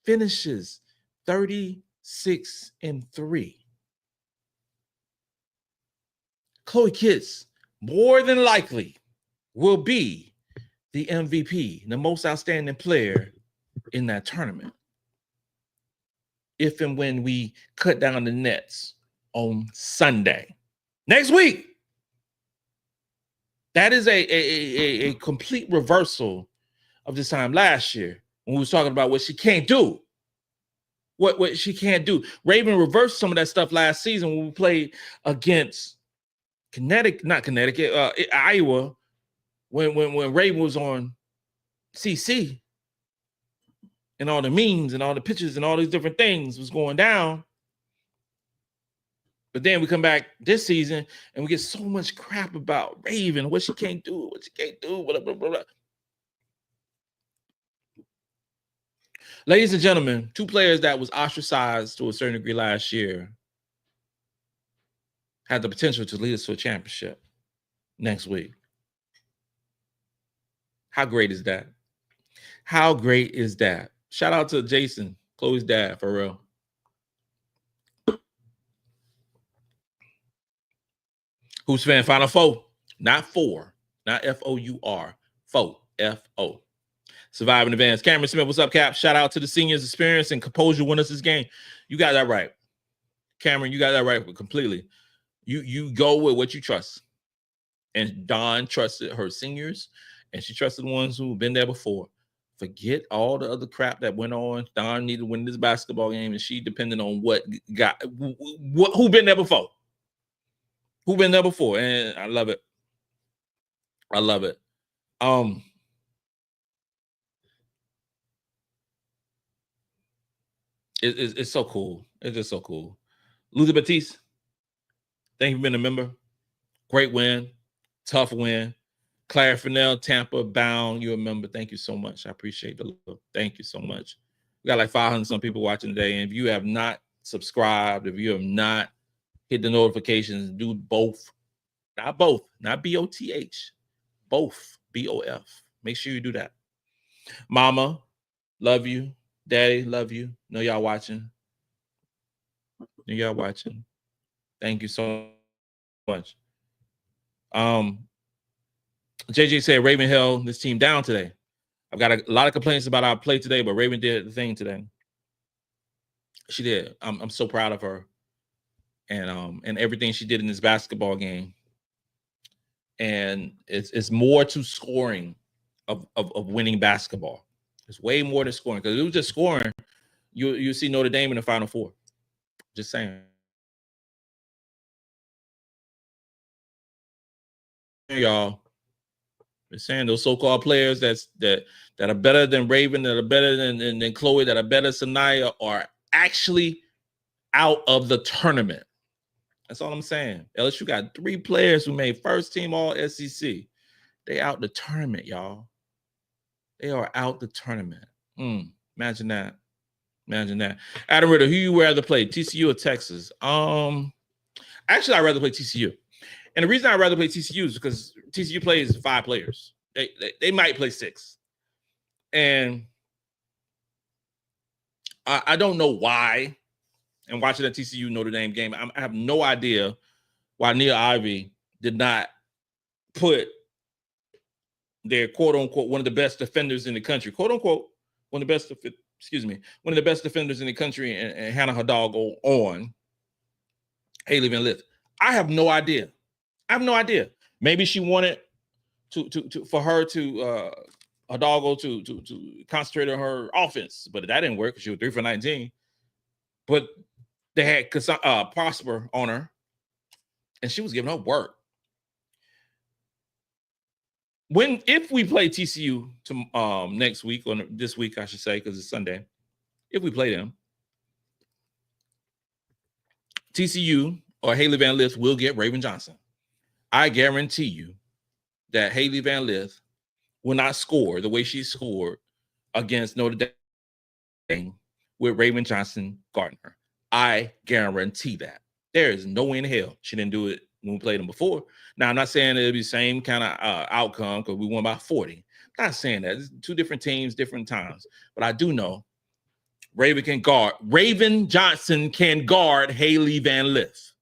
36-3, Chloe Kiss more than likely will be the MVP, the most outstanding player in that tournament. If and when we cut down the nets on Sunday. Next week. That is a complete reversal of this time last year when we was talking about what she can't do. What she can't do. Raven reversed some of that stuff last season when we played against Iowa, when Raven was on CC and all the memes and all the pictures and all these different things was going down. But then we come back this season and we get so much crap about Raven, what she can't do, blah, blah, blah, blah. Ladies and gentlemen, 2 players that was ostracized to a certain degree last year had the potential to lead us to a championship next week. How great is that? How great is that? Shout out to Jason Chloe's dad, for real. Who's fan? Final four, not four, not F-O-U-R, four, F-O. Survive in advance. Cameron Smith, what's up, Cap? Shout out to the seniors' experience and composure win us this game. You got that right, Cameron. You got that right completely. You go with what you trust. And Dawn trusted her seniors, and she trusted the ones who've been there before. Forget all the other crap that went on. Dawn needed to win this basketball game, and she depended on who been there before. Who been there before, and I love it. I love it. It's so cool. It's just so cool. Luther Batiste, thank you for being a member. Great win. Tough win. Claire Fennell, Tampa, bound. You're a member. Thank you so much. I appreciate the love. Thank you so much. We got like 500 some people watching today. And if you have not subscribed, if you have not hit the notifications, do both. Not both. Not B-O-T-H. Both. B-O-F. Make sure you do that. Mama, love you. Daddy, love you. Know y'all watching. Know y'all watching. Thank you so much. JJ said Raven held this team down today. I've got a lot of complaints about our play today, but Raven did the thing today. She did. I'm so proud of her and everything she did in this basketball game. And it's more to scoring of winning basketball. It's way more than scoring, because if it was just scoring, you see Notre Dame in the Final Four. Just saying. Y'all, just saying, those so-called players that are better than Raven, that are better than Chloe, that are better than Sania, are actually out of the tournament. That's all I'm saying. LSU got 3 players who made first team all SEC. They out the tournament, y'all. They are out the tournament. Imagine that. Imagine that. Adam Ritter, who you rather play, TCU or Texas? Actually, I'd rather play TCU. And the reason I'd rather play TCU is because TCU plays 5 players. They might play 6. And I don't know why. And watching that TCU Notre Dame game, I have no idea why Nia Ivey did not put their quote unquote one of the best defenders in the country, quote unquote, one of the best defenders in the country, and Hannah Hidalgo on Hailey Van Lith. I have no idea. Maybe she wanted for her to Hidalgo to concentrate on her offense, but that didn't work because she was 3 for 19. But they had Prosper on her, and she was giving up work. If we play TCU to next week, or this week, I should say, because it's Sunday, if we play them, TCU or Hailey Van Lith will get Raven Johnson. I guarantee you that Hailey Van Lith will not score the way she scored against Notre Dame with Raven Johnson Gardner. I guarantee that. There is no way in hell she didn't do it when we played them before. Now, I'm not saying it'll be the same kind of outcome because we won by 40. I'm not saying that. It's 2 different teams, different times. But I do know Raven Johnson can guard Hailey Van Lith.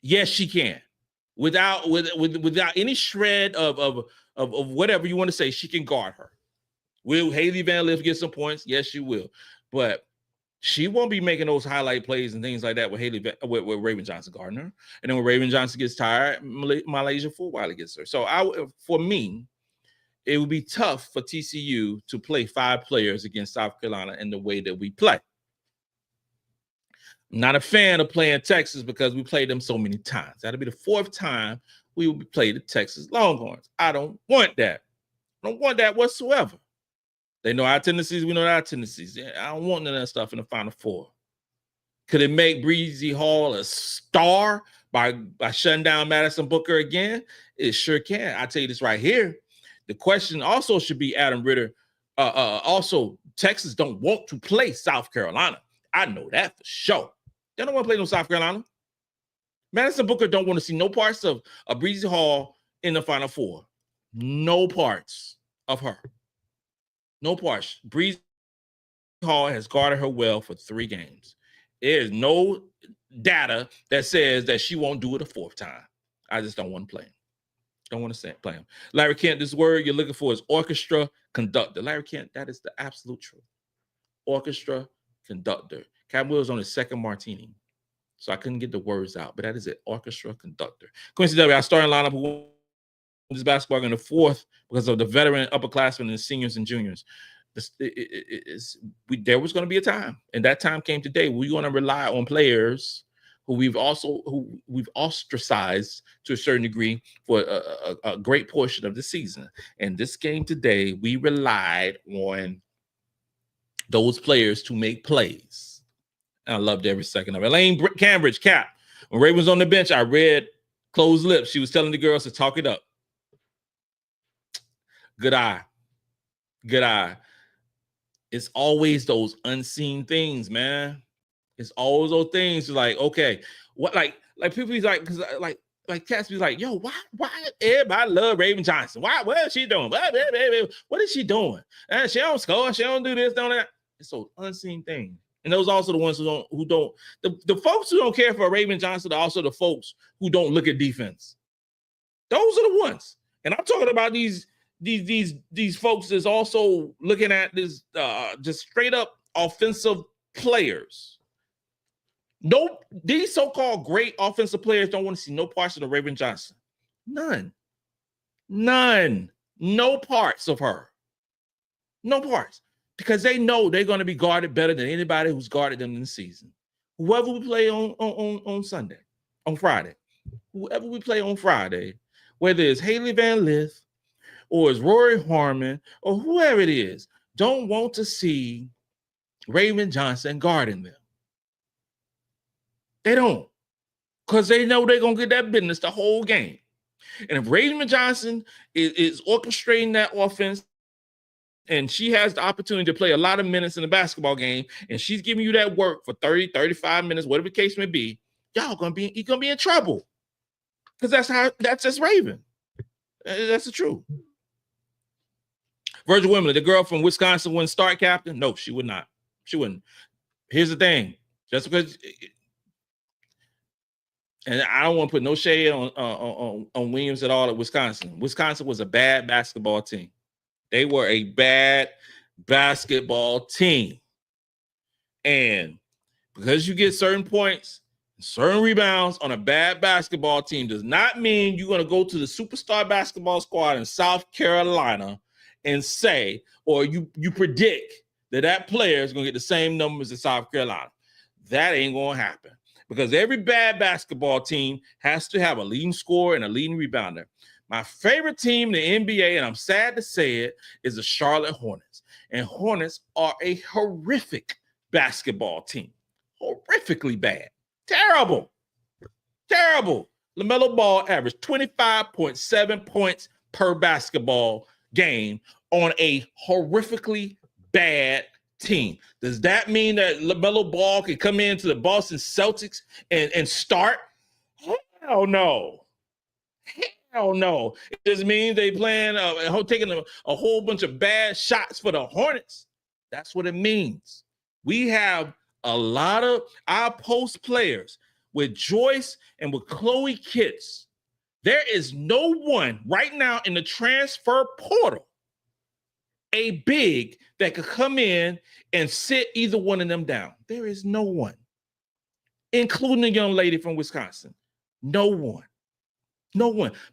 Yes, she can. Without any shred of whatever you want to say, she can guard her. Will Hailey Van Lith get some points? Yes, she will. But she won't be making those highlight plays and things like that with Raven Johnson Gardner. And then when Raven Johnson gets tired, MiLaysia Fulwiley gets her. So for me, it would be tough for TCU to play 5 players against South Carolina in the way that we play. I'm not a fan of playing Texas because we played them so many times. That'll be the 4th time we will play the Texas Longhorns. I don't want that. I don't want that whatsoever. They know our tendencies. We know our tendencies. I don't want none of that stuff in the Final Four. Could it make Bree Hall a star by shutting down Madison Booker again? It sure can. I tell you this right here. The question also should be, Adam Ritter. Also, Texas don't want to play South Carolina. I know that for sure. They don't want to play no South Carolina. Madison Booker don't want to see no parts of Bree Hall in the Final Four. No parts of her. No parts. Bree Hall has guarded her well for 3 games. There is no data that says that she won't do it a 4th time. I just don't want to play him. Don't want to play him. Larry Kent, this word you're looking for is orchestra conductor. Larry Kent, that is the absolute truth. Orchestra conductor. Cat Wills on his 2nd martini. So I couldn't get the words out, but that is it. Orchestra conductor. Quincy W., our starting lineup who won this basketball in the 4th because of the veteran upperclassmen and the seniors and juniors. There was going to be a time, and that time came today. We're going to rely on players who we've ostracized to a certain degree for a great portion of the season. And this game today, we relied on those players to make plays. And I loved every second of it. Elaine Cambridge, Cap. When Ray was on the bench, I read closed lips. She was telling the girls to talk it up. Good eye. Good eye. It's always those unseen things, man. It's always those things like, okay, what like people be like, because like Cass be like, yo, why everybody love Raven Johnson? What is she doing? What is she doing? And she don't score, she don't do this, don't that. It's those unseen things. And those also the ones who don't the folks who don't care for Raven Johnson are also the folks who don't look at defense. Those are the ones. And I'm talking about these folks that's also looking at this just straight up offensive players. No, these so-called great offensive players don't want to see no parts of the Raven Johnson. None. No parts of her. No parts. Because they know they're going to be guarded better than anybody who's guarded them in the season. Whoever we play on Sunday, on Friday, whoever we play on Friday, whether it's Haley Van Lith or it's Rory Harmon or whoever it is, don't want to see Raven Johnson guarding them. They don't. Because they know they're going to get that business the whole game. And if Raven Johnson is orchestrating that offense and she has the opportunity to play a lot of minutes in the basketball game and she's giving you that work for 30, 35 minutes, whatever the case may be, you're going to be in trouble. Because that's just Raven. That's the truth. Virgil Wimley, the girl from Wisconsin, wouldn't start captain? No, she would not. She wouldn't. Here's the thing. Just because, and I don't want to put no shade on Williams at all at Wisconsin. Wisconsin was a bad basketball team. They were a bad basketball team. And because you get certain points, certain rebounds on a bad basketball team does not mean you're going to go to the superstar basketball squad in South Carolina and say, or you predict that player is going to get the same numbers in South Carolina. That ain't going to happen because every bad basketball team has to have a leading scorer and a leading rebounder. My favorite team in the NBA, and I'm sad to say it, is the Charlotte Hornets. And Hornets are a horrific basketball team. Horrifically bad. Terrible. LaMelo Ball averaged 25.7 points per basketball game on a horrifically bad team. Does that mean that LaMelo Ball can come into the Boston Celtics and start? Hell no. Hell no. It just means they playing taking a whole bunch of bad shots for the Hornets. That's what it means. We have a lot of our post players with Joyce and with Chloe Kitts. There is no one right now in the transfer portal, a big that could come in and sit either one of them down. There is no one, including the young lady from Wisconsin. No one.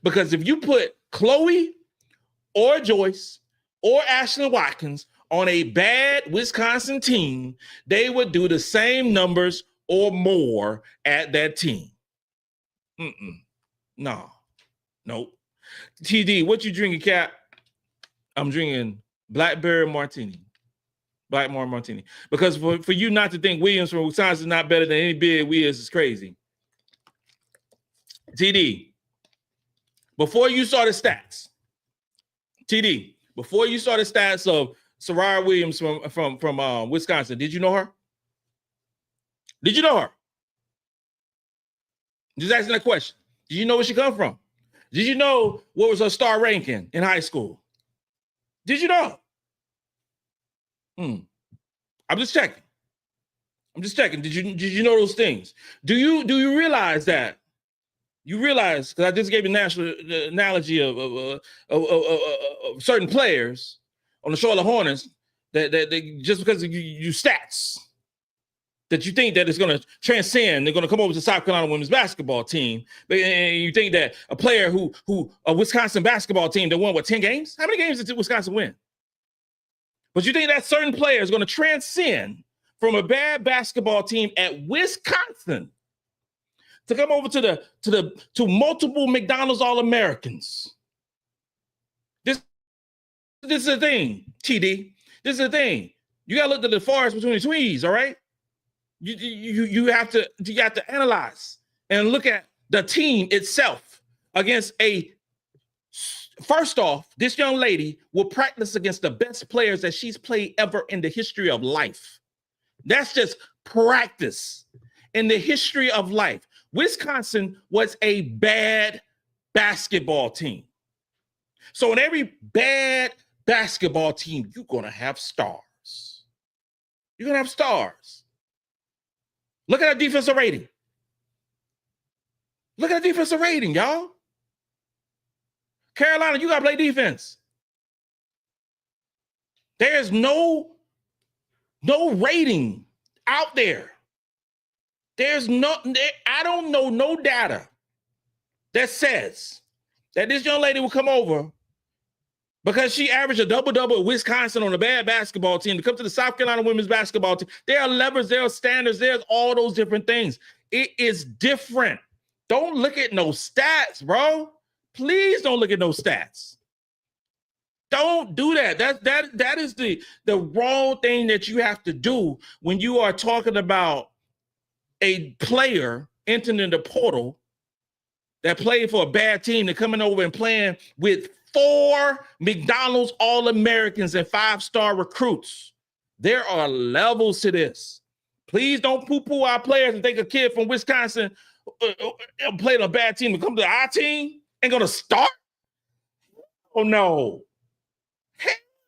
Because if you put Chloe or Joyce or Ashlyn Watkins on a bad Wisconsin team, they would do the same numbers or more at that team. No. Nope. TD, what you drinking, Cap? I'm drinking Blackberry Martini. Blackberry Martini. Because for you not to think Williams from Wisconsin is not better than any bid we is crazy. TD, before you saw the stats, of Soraya Williams from Wisconsin, did you know her? Did you know her? Just asking that question. Did you know where she come from? Did you know what was her star ranking in high school? Did you know? I'm just checking. Did you know those things? Do you realize that? You realize, because I just gave the analogy of certain players on the Charlotte Hornets that they just because you stats that you think that it's going to transcend, they're going to come over to South Carolina women's basketball team, and you think that a player who a Wisconsin basketball team that won 10 games? How many games did Wisconsin win? But you think that certain player is going to transcend from a bad basketball team at Wisconsin to come over to multiple McDonald's All-Americans. This is the thing, TD. This is the thing. You gotta look at the forest between the trees, all right? You have to analyze and look at the team itself against a. First off, this young lady will practice against the best players that she's played ever in the history of life. That's just practice in the history of life. Wisconsin was a bad basketball team. So in every bad basketball team, you're going to have stars. You're going to have stars. Look at our defensive rating. Look at the defensive rating, y'all. Carolina, you got to play defense. There's no rating out there. I don't know no data that says that this young lady will come over because she averaged a double-double at Wisconsin on a bad basketball team to come to the South Carolina women's basketball team. There are levers, there are standards, there's all those different things. It is different. Don't look at no stats, bro. Please don't look at no stats. Don't do that. That is the wrong thing that you have to do when you are talking about a player entering the portal that played for a bad team and coming over and playing with 4 McDonald's All-Americans and 5-star recruits. There are levels to this. Please don't poo-poo our players and think a kid from Wisconsin played a bad team to come to our team and going to start. Oh, no.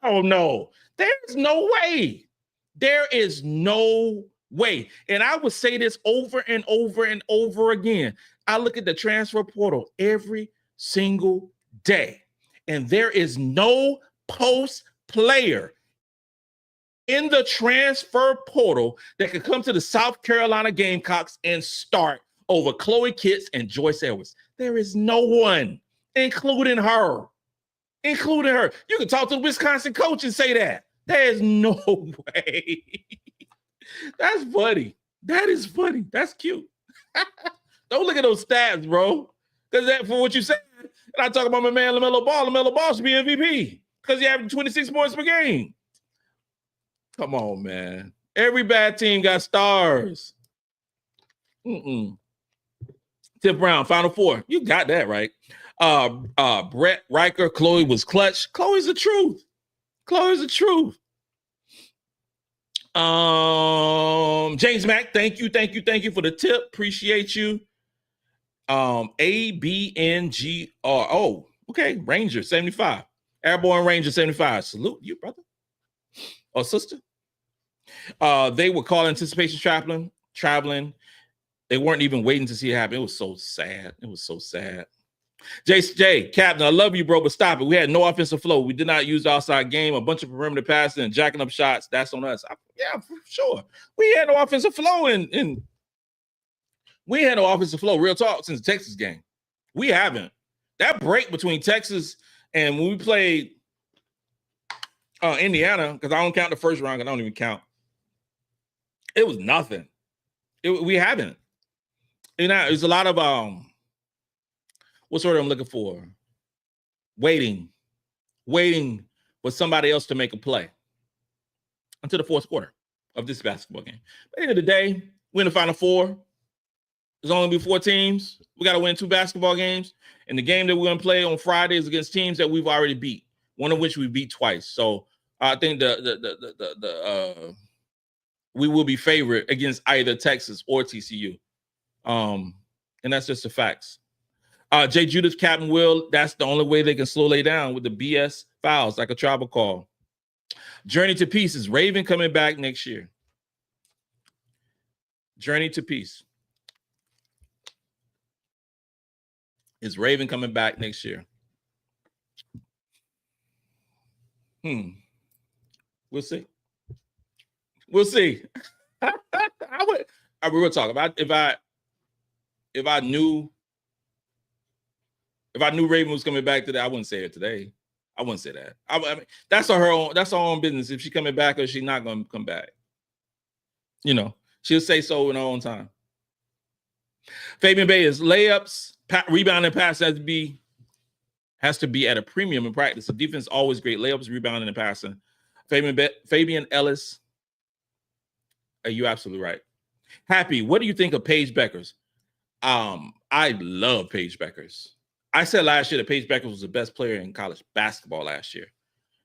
Hell no. There's no way. There is no way. And I would say this over and over and over again. I look at the transfer portal every single day, and there is no post player in the transfer portal that could come to the South Carolina Gamecocks and start over Chloe Kitts and Joyce Edwards. There is no one, including her. Including her. You can talk to the Wisconsin coach and say that. There is no way. That's funny. That is funny. That's cute. Don't look at those stats, bro. Because that for what you said, and I talk about my man LaMelo Ball. LaMelo Ball should be MVP because he averaged 26 points per game. Come on, man. Every bad team got stars. Tip Brown, Final Four. You got that right. Brett Riker, Chloe was clutch. Chloe's the truth. Chloe's the truth. James Mack, thank you for the tip. Appreciate you. ABNGR. Oh, okay. Ranger 75. Airborne Ranger 75. Salute you, brother or sister. They were called anticipation traveling. They weren't even waiting to see it happen. It was so sad. It was so sad. J, Captain, I love you, bro, but stop it. We had no offensive flow. We did not use the outside game, a bunch of perimeter passing and jacking up shots. That's on us. Yeah, for sure. We had no offensive flow and we had no offensive flow, real talk, since the Texas game. We haven't. That break between Texas and when we played Indiana, because I don't count the first round, because I don't even count. It was nothing. We haven't. You know, there's a lot of what's the word I'm looking for? Waiting for somebody else to make a play until the fourth quarter of this basketball game. But at the end of the day, we're in the Final Four. There's only going to be 4 teams. We got to win 2 basketball games. And the game that we're going to play on Friday is against teams that we've already beat, one of which we beat twice. So I think we will be favored against either Texas or TCU. And that's just the facts. Jay Judas, Captain Will, that's the only way they can slow lay down with the BS fouls, like a travel call. Journey to Pieces, Raven coming back next year. Journey to Peace. Is Raven coming back next year? We'll see. We'll see. We were talking about if I knew Raven was coming back today, I wouldn't say it today. I wouldn't say that. I mean, that's her own business. If she's coming back or she's not going to come back, she'll say so in her own time. Fabian Bayes, layups, rebounding, pass has to be at a premium in practice. The defense is always great. Layups, rebounding, and passing. Fabian Ellis, are you absolutely right? Happy, what do you think of Paige Beckers? I love Paige Beckers. I said last year that Paige Beckers was the best player in college basketball last year.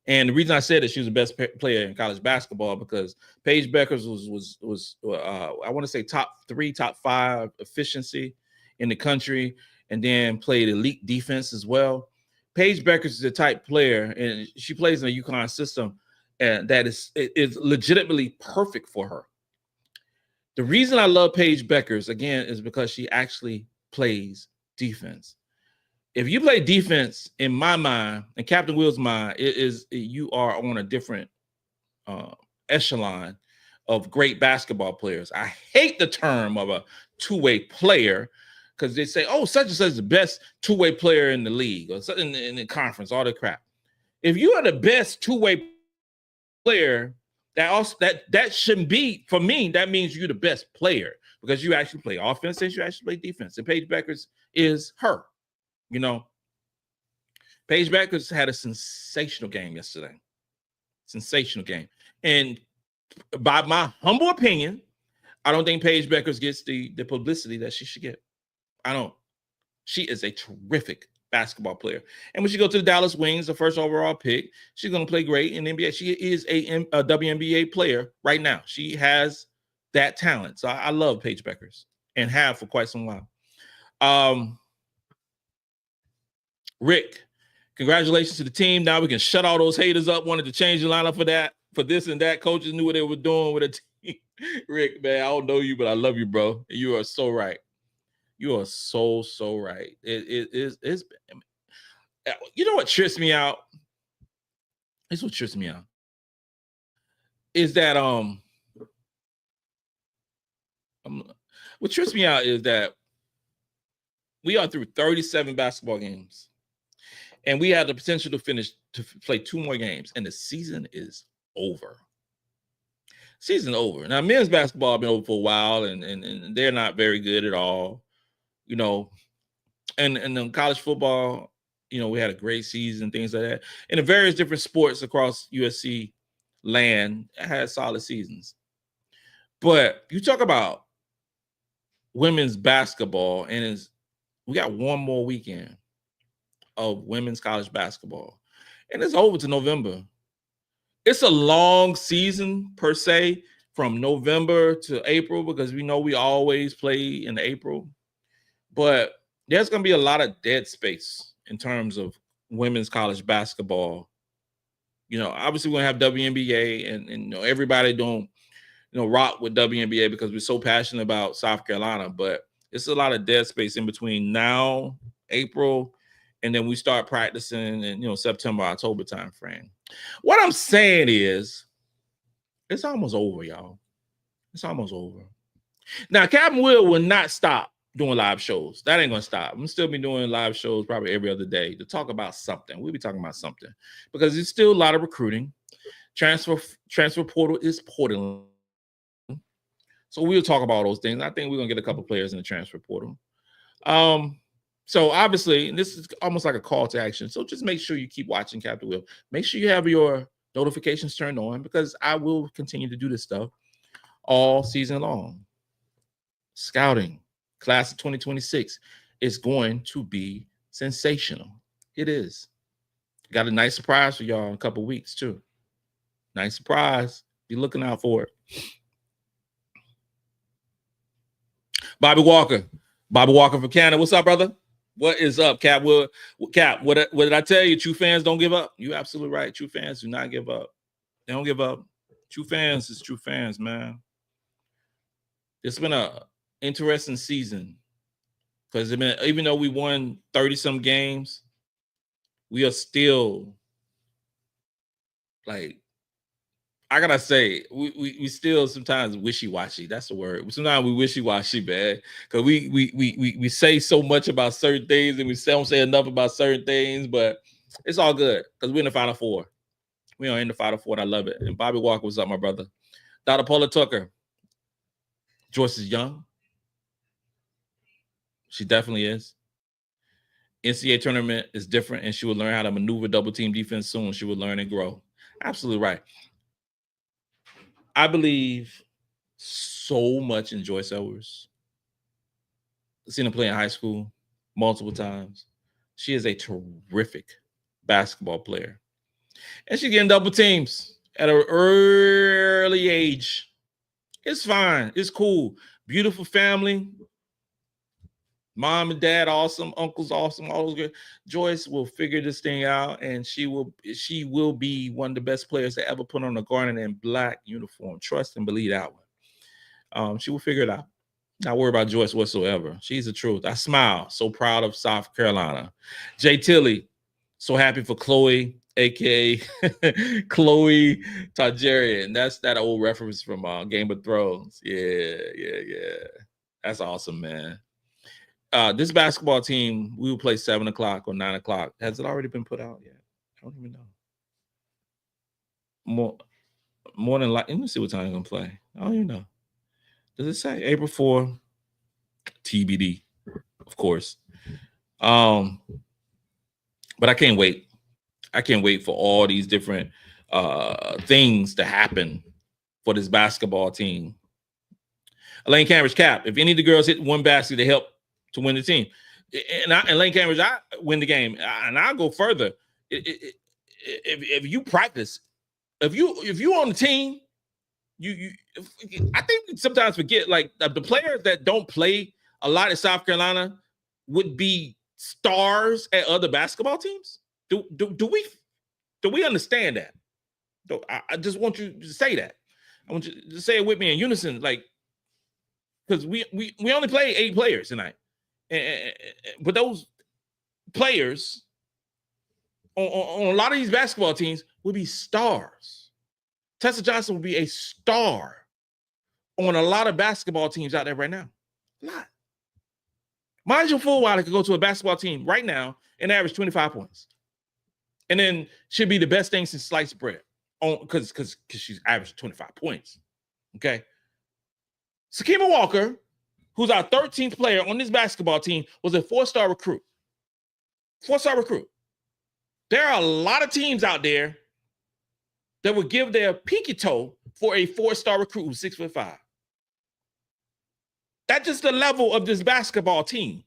And the reason I said that she was the best player in college basketball because Paige Beckers was I want to say top 3, top 5 efficiency in the country, and then played elite defense as well. Paige Beckers is the type player, and she plays in a UConn system, and that is legitimately perfect for her. The reason I love Paige Beckers, again, is because she actually plays defense. If you play defense, in my mind, and Captain Will's mind, you are on a different echelon of great basketball players. I hate the term of a two-way player because they say, oh, such and such is the best two-way player in the league or in the conference, all that crap. If you are the best two-way player, that shouldn't be, for me, that means you're the best player because you actually play offense and you actually play defense. And Paige Beckers is her. Paige Beckers had a sensational game yesterday. Sensational game. And by my humble opinion, I don't think Paige Beckers gets the publicity that she should get. I don't. She is a terrific basketball player. And when she goes to the Dallas Wings, the first overall pick, she's going to play great in the NBA. She is a WNBA player right now. She has that talent. So I love Paige Beckers and have for quite some while. Rick, congratulations to the team. Now we can shut all those haters up. Wanted to change the lineup for this and that. Coaches knew what they were doing with a team. Rick, man, I don't know you, but I love you, bro. You are so right. You are so right. It's you know what trips me out? This is what trips me out. Is that what trips me out is that we are through 37 basketball games. And we have the potential to play 2 more games, and the season is over. Season over. Now, men's basketball has been over for a while, and they're not very good at all, And then college football, we had a great season, things like that. And the various different sports across USC land had solid seasons. But you talk about women's basketball, and we got one more weekend of women's college basketball, and it's over to November. It's a long season per se from November to April because we know we always play in April, but there's going to be a lot of dead space in terms of women's college basketball. Obviously we're going to have WNBA and everybody don't, rock with WNBA because we're so passionate about South Carolina, but it's a lot of dead space in between now, April, and then we start practicing in, September, October timeframe. What I'm saying is it's almost over, y'all. It's almost over. Now, Captain will not stop doing live shows. That ain't going to stop. I'm going to still be doing live shows probably every other day to talk about something. We'll be talking about something because there's still a lot of recruiting. Transfer portal is portaling. So we'll talk about those things. I think we're going to get a couple players in the transfer portal. So obviously, and this is almost like a call to action. So just make sure you keep watching Captain Will. Make sure you have your notifications turned on because I will continue to do this stuff all season long. Scouting, class of 2026 is going to be sensational. It is. Got a nice surprise for y'all in a couple weeks too. Nice surprise. Be looking out for it. Bobby Walker from Canada. What's up, brother? What is up, Cap? What did I tell you? True fans don't give up. You're absolutely right. True fans do not give up. They don't give up. True fans is true fans, man. It's been a interesting season because even though we won 30-some games, we are still like, I gotta say, we still sometimes wishy-washy. That's the word. Sometimes we wishy-washy, man. Because we say so much about certain things and we don't say enough about certain things, but it's all good because we're in the Final Four. We are in the Final Four, and I love it. And Bobby Walker, what's up, my brother? Dr. Paula Tucker. Joyce is young. She definitely is. NCAA tournament is different, and she will learn how to maneuver double team defense soon. She will learn and grow. Absolutely right. I believe so much in Joyce Edwards. I've seen her play in high school multiple times. She is a terrific basketball player. And she's getting double teams at an early age. It's fine. It's cool. Beautiful family. Mom and dad awesome. Uncles awesome. All those good. Joyce will figure this thing out, and she will be one of the best players to ever put on a garnet and black uniform. Trust and believe that one. She will figure it out. Not worry about Joyce whatsoever. She's the truth. I smile. So proud of South Carolina. Jay Tilley. So happy for Chloe, a.k.a. Chloe Targaryen. That's that old reference from Game of Thrones. Yeah. That's awesome, man. This basketball team, we will play 7 o'clock or 9 o'clock. Has it already been put out yet? I don't even know. More than like, let me see what time I'm going to play. I don't even know. Does it say April 4? TBD, of course. But I can't wait. I can't wait for all these different things to happen for this basketball team. Elaine Cambridge Cap. If any of the girls hit one basket to help to win the team, and Elaine Cambridge, I win the game, and I'll go further. If you practice, if you on the team, I think we sometimes forget, like, the players that don't play a lot in South Carolina would be stars at other basketball teams. Do we understand that? I just want you to say that. I want you to say it with me in unison, like, because we only play 8 players tonight, but those players on a lot of these basketball teams will be stars. Tessa Johnson will be a star on a lot of basketball teams out there right now. A lot. MiLaysia Fulwiley could go to a basketball team right now and average 25 points. And then she'd be the best thing since sliced bread because she's averaged 25 points. Okay. Sakima Walker, who's our 13th player on this basketball team, was a 4-star recruit. 4-star recruit. There are a lot of teams out there that would give their pinky toe for a 4-star recruit who's 6'5". That's just the level of this basketball team.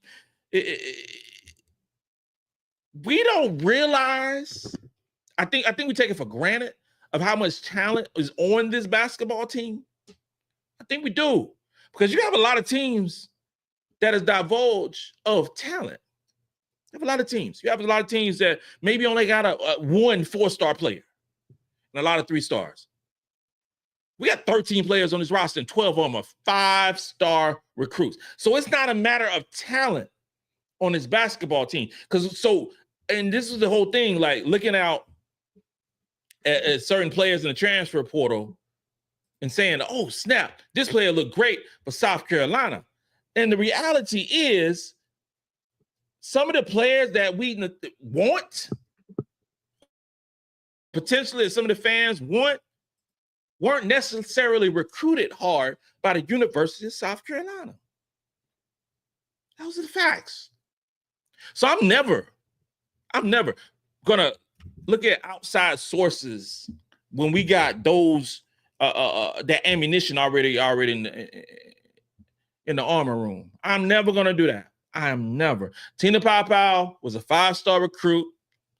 We don't realize, I think we take it for granted of how much talent is on this basketball team. I think we do. Because you have a lot of teams that is divulge of talent. You have a lot of teams. You have a lot of teams that maybe only got a 1 4-star player and a lot of 3 stars. We got 13 players on this roster, and 12 of them are 5-star recruits. So it's not a matter of talent on this basketball team. And this is the whole thing, like looking out at certain players in the transfer portal and saying, oh, snap, this player looked great for South Carolina. And the reality is, some of the players that we want, potentially some of the fans want, weren't necessarily recruited hard by the University of South Carolina. Those are the facts. So I'm never gonna look at outside sources when we got those that ammunition already in the armor room. I'm never gonna do that. I am never. Tina Pow was a 5-star recruit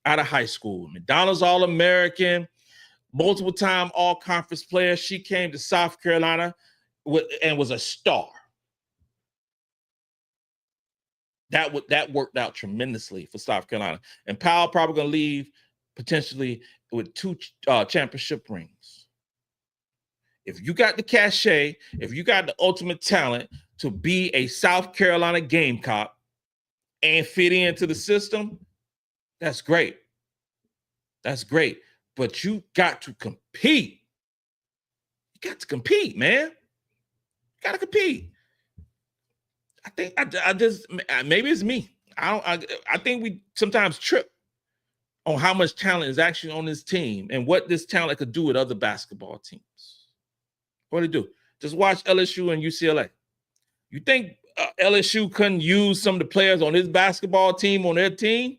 out of high school. McDonald's All-American, multiple time all-conference player. She came to South Carolina and was a star. That worked out tremendously for South Carolina. And Powell probably going to leave potentially with 2 championship rings. If you got the cachet, if you got the ultimate talent to be a South Carolina Gamecock and fit into the system, that's great. That's great. But you got to compete. You got to compete, man. You got to compete. I think I just, maybe it's me. I think we sometimes trip on how much talent is actually on this team and what this talent could do with other basketball teams. What do they do? Just watch LSU and UCLA. You think LSU couldn't use some of the players on this basketball team on their team?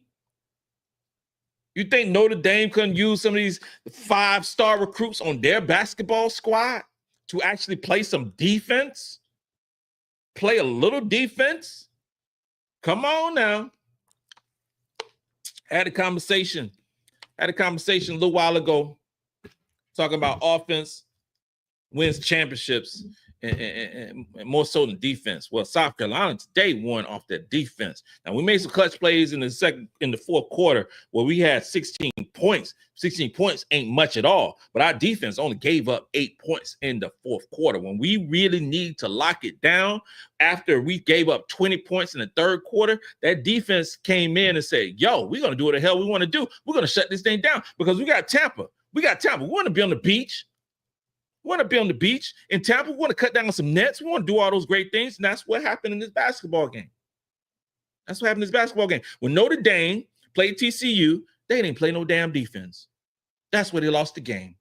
You think Notre Dame couldn't use some of these 5-star recruits on their basketball squad to actually play some defense? Play a little defense? Come on now. I had a conversation a little while ago talking about offense wins championships and more so than defense. Well, South Carolina today won off their defense. Now, we made some clutch plays in the fourth quarter where we had 16 points. 16 points ain't much at all, but our defense only gave up 8 points in the fourth quarter. When we really need to lock it down after we gave up 20 points in the third quarter, that defense came in and said, yo, we're going to do what the hell we want to do. We're going to shut this thing down because we got Tampa. We want to be on the beach. We want to be on the beach in Tampa. We want to cut down some nets. We want to do all those great things. And that's what happened in this basketball game. When Notre Dame played TCU, they didn't play no damn defense. That's where they lost the game.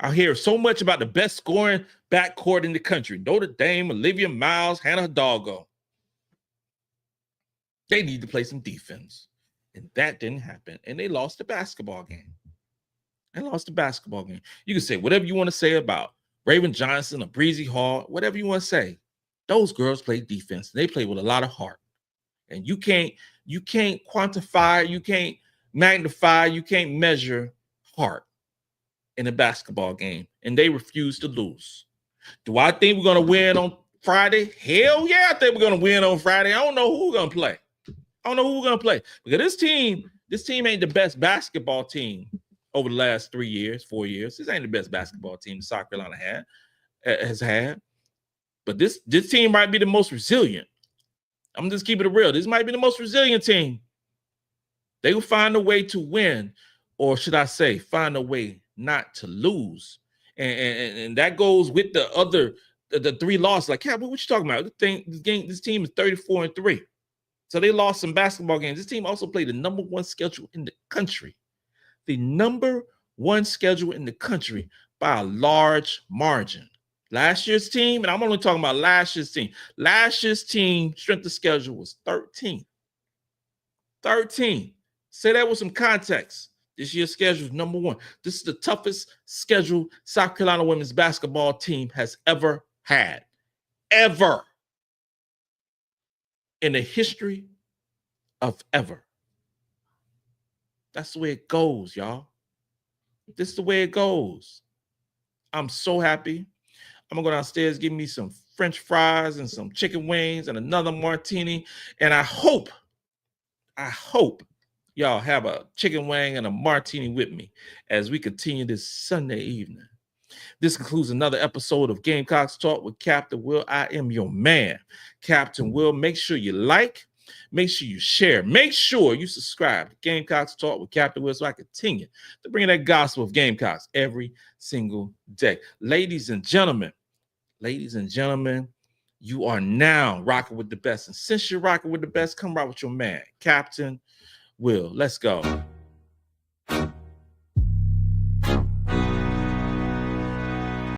I hear so much about the best scoring backcourt in the country. Notre Dame, Olivia Miles, Hannah Hidalgo. They need to play some defense. And that didn't happen. And they lost the basketball game. You can say whatever you want to say about Raven Johnson or Bree Hall, whatever you want to say. Those girls play defense. They play with a lot of heart. And you can't quantify, you can't magnify, you can't measure heart in a basketball game. And they refuse to lose. Do I think we're going to win on Friday? Hell yeah, I think we're going to win on Friday. I don't know who we're going to play. Because this team ain't the best basketball team over the last 4 years. This ain't the best basketball team South Carolina has had. But this team might be the most resilient. I'm just keeping it real. This might be the most resilient team. They will find a way to win, or should I say, find a way not to lose. And that goes with the 3 losses. Like, what you talking about? This team is 34-3. So they lost some basketball games. This team also played the number 1 schedule in the country. The number 1 schedule in the country by a large margin. Last year's team, and I'm only talking about last year's team. Last year's team strength of schedule was 13. 13. Say that with some context. This year's schedule is number 1. This is the toughest schedule South Carolina women's basketball team has ever had. Ever. In the history of ever. That's the way it goes, y'all. This is the way it goes. I'm so happy. I'm going to go downstairs, give me some French fries and some chicken wings and another martini. And I hope y'all have a chicken wing and a martini with me as we continue this Sunday evening. This concludes another episode of Gamecocks Talk with Captain Will. I am your man, Captain Will. Make sure you like. Make sure you share. Make sure you subscribe to Gamecocks Talk with Captain Will so I continue to bring that gospel of Gamecocks every single day. Ladies and gentlemen, you are now rocking with the best. And since you're rocking with the best, come rock with your man, Captain Will. Let's go.